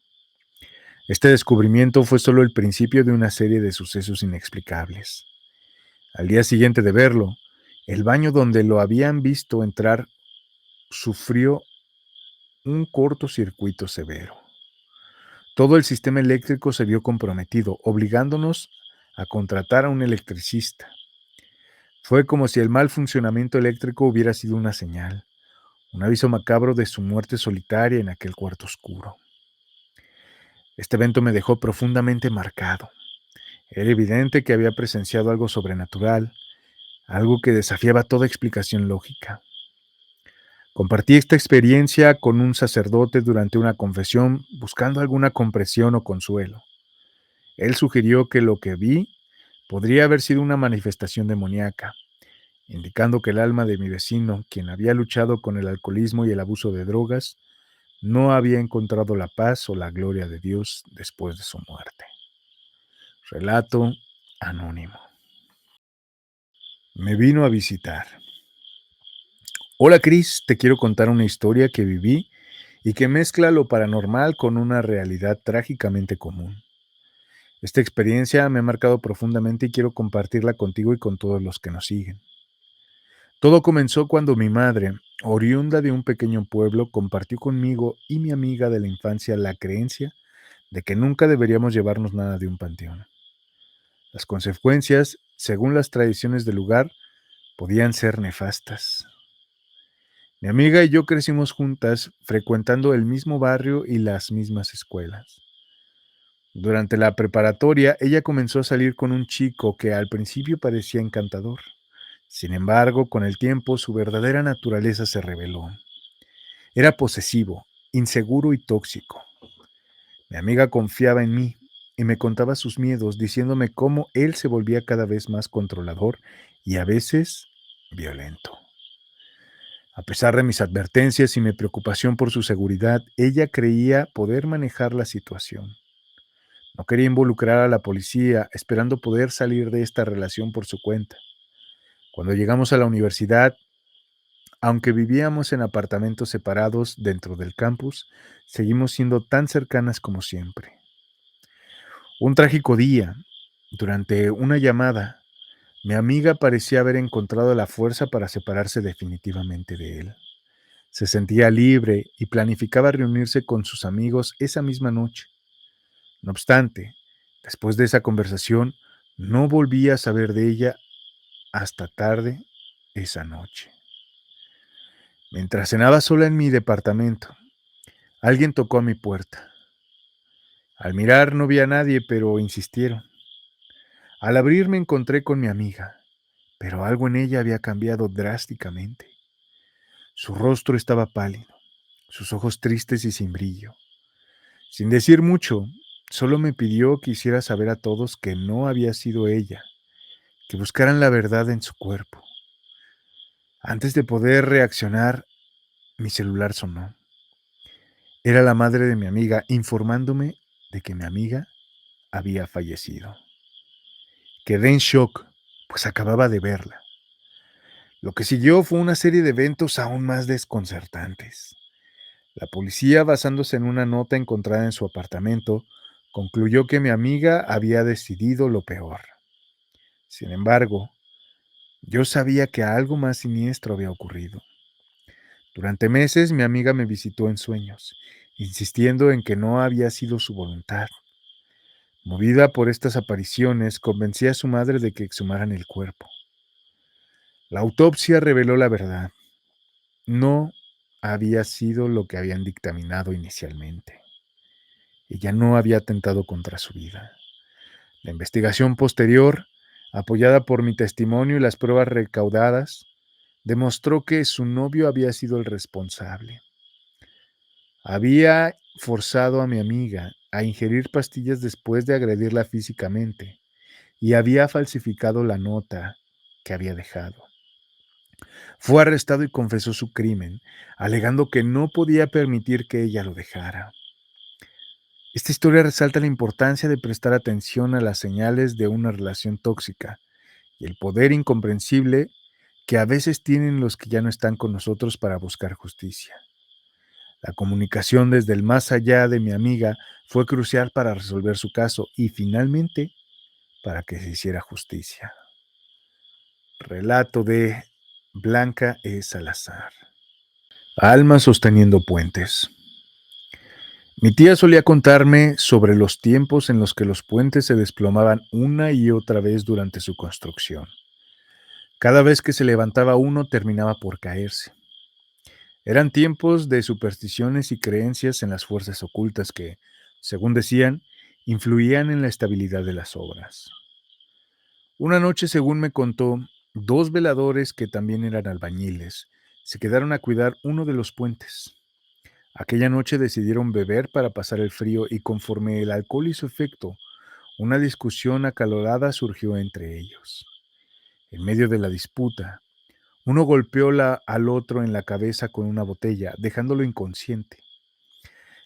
Este descubrimiento fue solo el principio de una serie de sucesos inexplicables. Al día siguiente de verlo, el baño donde lo habían visto entrar sufrió un cortocircuito severo. Todo el sistema eléctrico se vio comprometido, obligándonos a contratar a un electricista. Fue como si el mal funcionamiento eléctrico hubiera sido una señal, un aviso macabro de su muerte solitaria en aquel cuarto oscuro. Este evento me dejó profundamente marcado. Era evidente que había presenciado algo sobrenatural, algo que desafiaba toda explicación lógica. Compartí esta experiencia con un sacerdote durante una confesión buscando alguna compresión o consuelo. Él sugirió que lo que vi podría haber sido una manifestación demoníaca, indicando que el alma de mi vecino, quien había luchado con el alcoholismo y el abuso de drogas, no había encontrado la paz o la gloria de Dios después de su muerte. Relato anónimo. Me vino a visitar. Hola Cris, te quiero contar una historia que viví y que mezcla lo paranormal con una realidad trágicamente común. Esta experiencia me ha marcado profundamente y quiero compartirla contigo y con todos los que nos siguen. Todo comenzó cuando mi madre, oriunda de un pequeño pueblo, compartió conmigo y mi amiga de la infancia la creencia de que nunca deberíamos llevarnos nada de un panteón. Las consecuencias, según las tradiciones del lugar, podían ser nefastas. Mi amiga y yo crecimos juntas, frecuentando el mismo barrio y las mismas escuelas. Durante la preparatoria, ella comenzó a salir con un chico que al principio parecía encantador. Sin embargo, con el tiempo, su verdadera naturaleza se reveló. Era posesivo, inseguro y tóxico. Mi amiga confiaba en mí y me contaba sus miedos, diciéndome cómo él se volvía cada vez más controlador y a veces violento. A pesar de mis advertencias y mi preocupación por su seguridad, ella creía poder manejar la situación. No quería involucrar a la policía, esperando poder salir de esta relación por su cuenta. Cuando llegamos a la universidad, aunque vivíamos en apartamentos separados dentro del campus, seguimos siendo tan cercanas como siempre. Un trágico día, durante una llamada, mi amiga parecía haber encontrado la fuerza para separarse definitivamente de él. Se sentía libre y planificaba reunirse con sus amigos esa misma noche. No obstante, después de esa conversación, no volví a saber de ella hasta tarde esa noche. Mientras cenaba sola en mi departamento, alguien tocó a mi puerta. Al mirar no vi a nadie, pero insistieron. Al abrir me encontré con mi amiga, pero algo en ella había cambiado drásticamente. Su rostro estaba pálido, sus ojos tristes y sin brillo. Sin decir mucho, solo me pidió que hiciera saber a todos que no había sido ella, que buscaran la verdad en su cuerpo. Antes de poder reaccionar, mi celular sonó. Era la madre de mi amiga informándome de que mi amiga había fallecido. Quedé en shock, pues acababa de verla. Lo que siguió fue una serie de eventos aún más desconcertantes. La policía, basándose en una nota encontrada en su apartamento, concluyó que mi amiga había decidido lo peor. Sin embargo, yo sabía que algo más siniestro había ocurrido. Durante meses mi amiga me visitó en sueños insistiendo en que no había sido su voluntad. Movida por estas apariciones, convencí a su madre de que exhumaran el cuerpo. La autopsia reveló la verdad. No había sido lo que habían dictaminado inicialmente. Ella no había atentado contra su vida. La investigación posterior, apoyada por mi testimonio y las pruebas recaudadas, demostró que su novio había sido el responsable. Había forzado a mi amiga a ingerir pastillas después de agredirla físicamente y había falsificado la nota que había dejado. Fue arrestado y confesó su crimen, alegando que no podía permitir que ella lo dejara. Esta historia resalta la importancia de prestar atención a las señales de una relación tóxica y el poder incomprensible que a veces tienen los que ya no están con nosotros para buscar justicia. La comunicación desde el más allá de mi amiga fue crucial para resolver su caso y finalmente para que se hiciera justicia. Relato de Blanca E. Salazar. Alma sosteniendo puentes. Mi tía solía contarme sobre los tiempos en los que los puentes se desplomaban una y otra vez durante su construcción. Cada vez que se levantaba uno terminaba por caerse. Eran tiempos de supersticiones y creencias en las fuerzas ocultas que, según decían, influían en la estabilidad de las obras. Una noche, según me contó, dos veladores que también eran albañiles se quedaron a cuidar uno de los puentes. Aquella noche decidieron beber para pasar el frío y conforme el alcohol hizo efecto, una discusión acalorada surgió entre ellos. En medio de la disputa, uno golpeó al otro en la cabeza con una botella, dejándolo inconsciente.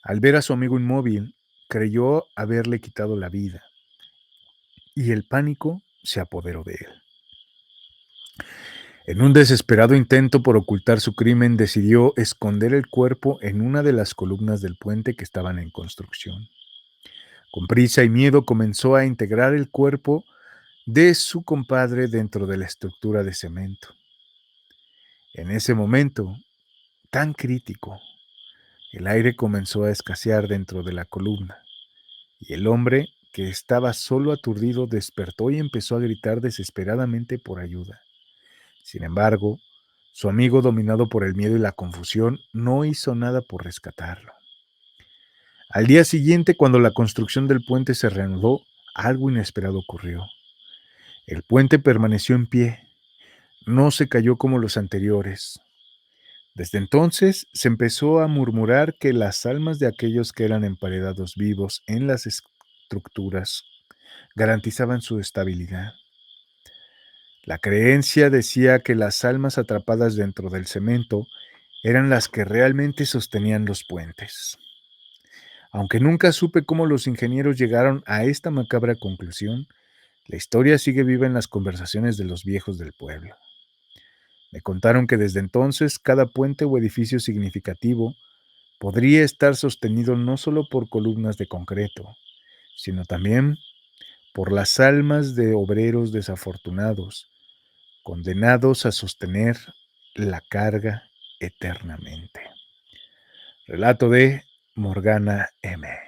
Al ver a su amigo inmóvil, creyó haberle quitado la vida, y el pánico se apoderó de él. En un desesperado intento por ocultar su crimen, decidió esconder el cuerpo en una de las columnas del puente que estaban en construcción. Con prisa y miedo comenzó a integrar el cuerpo de su compadre dentro de la estructura de cemento. En ese momento, tan crítico, el aire comenzó a escasear dentro de la columna, y el hombre, que estaba solo aturdido, despertó y empezó a gritar desesperadamente por ayuda. Sin embargo, su amigo, dominado por el miedo y la confusión, no hizo nada por rescatarlo. Al día siguiente, cuando la construcción del puente se reanudó, algo inesperado ocurrió. El puente permaneció en pie, no se cayó como los anteriores. Desde entonces se empezó a murmurar que las almas de aquellos que eran emparedados vivos en las estructuras garantizaban su estabilidad. La creencia decía que las almas atrapadas dentro del cemento eran las que realmente sostenían los puentes. Aunque nunca supe cómo los ingenieros llegaron a esta macabra conclusión, la historia sigue viva en las conversaciones de los viejos del pueblo. Me contaron que desde entonces cada puente o edificio significativo podría estar sostenido no solo por columnas de concreto, sino también por las almas de obreros desafortunados, condenados a sostener la carga eternamente. Relato de Morgana M.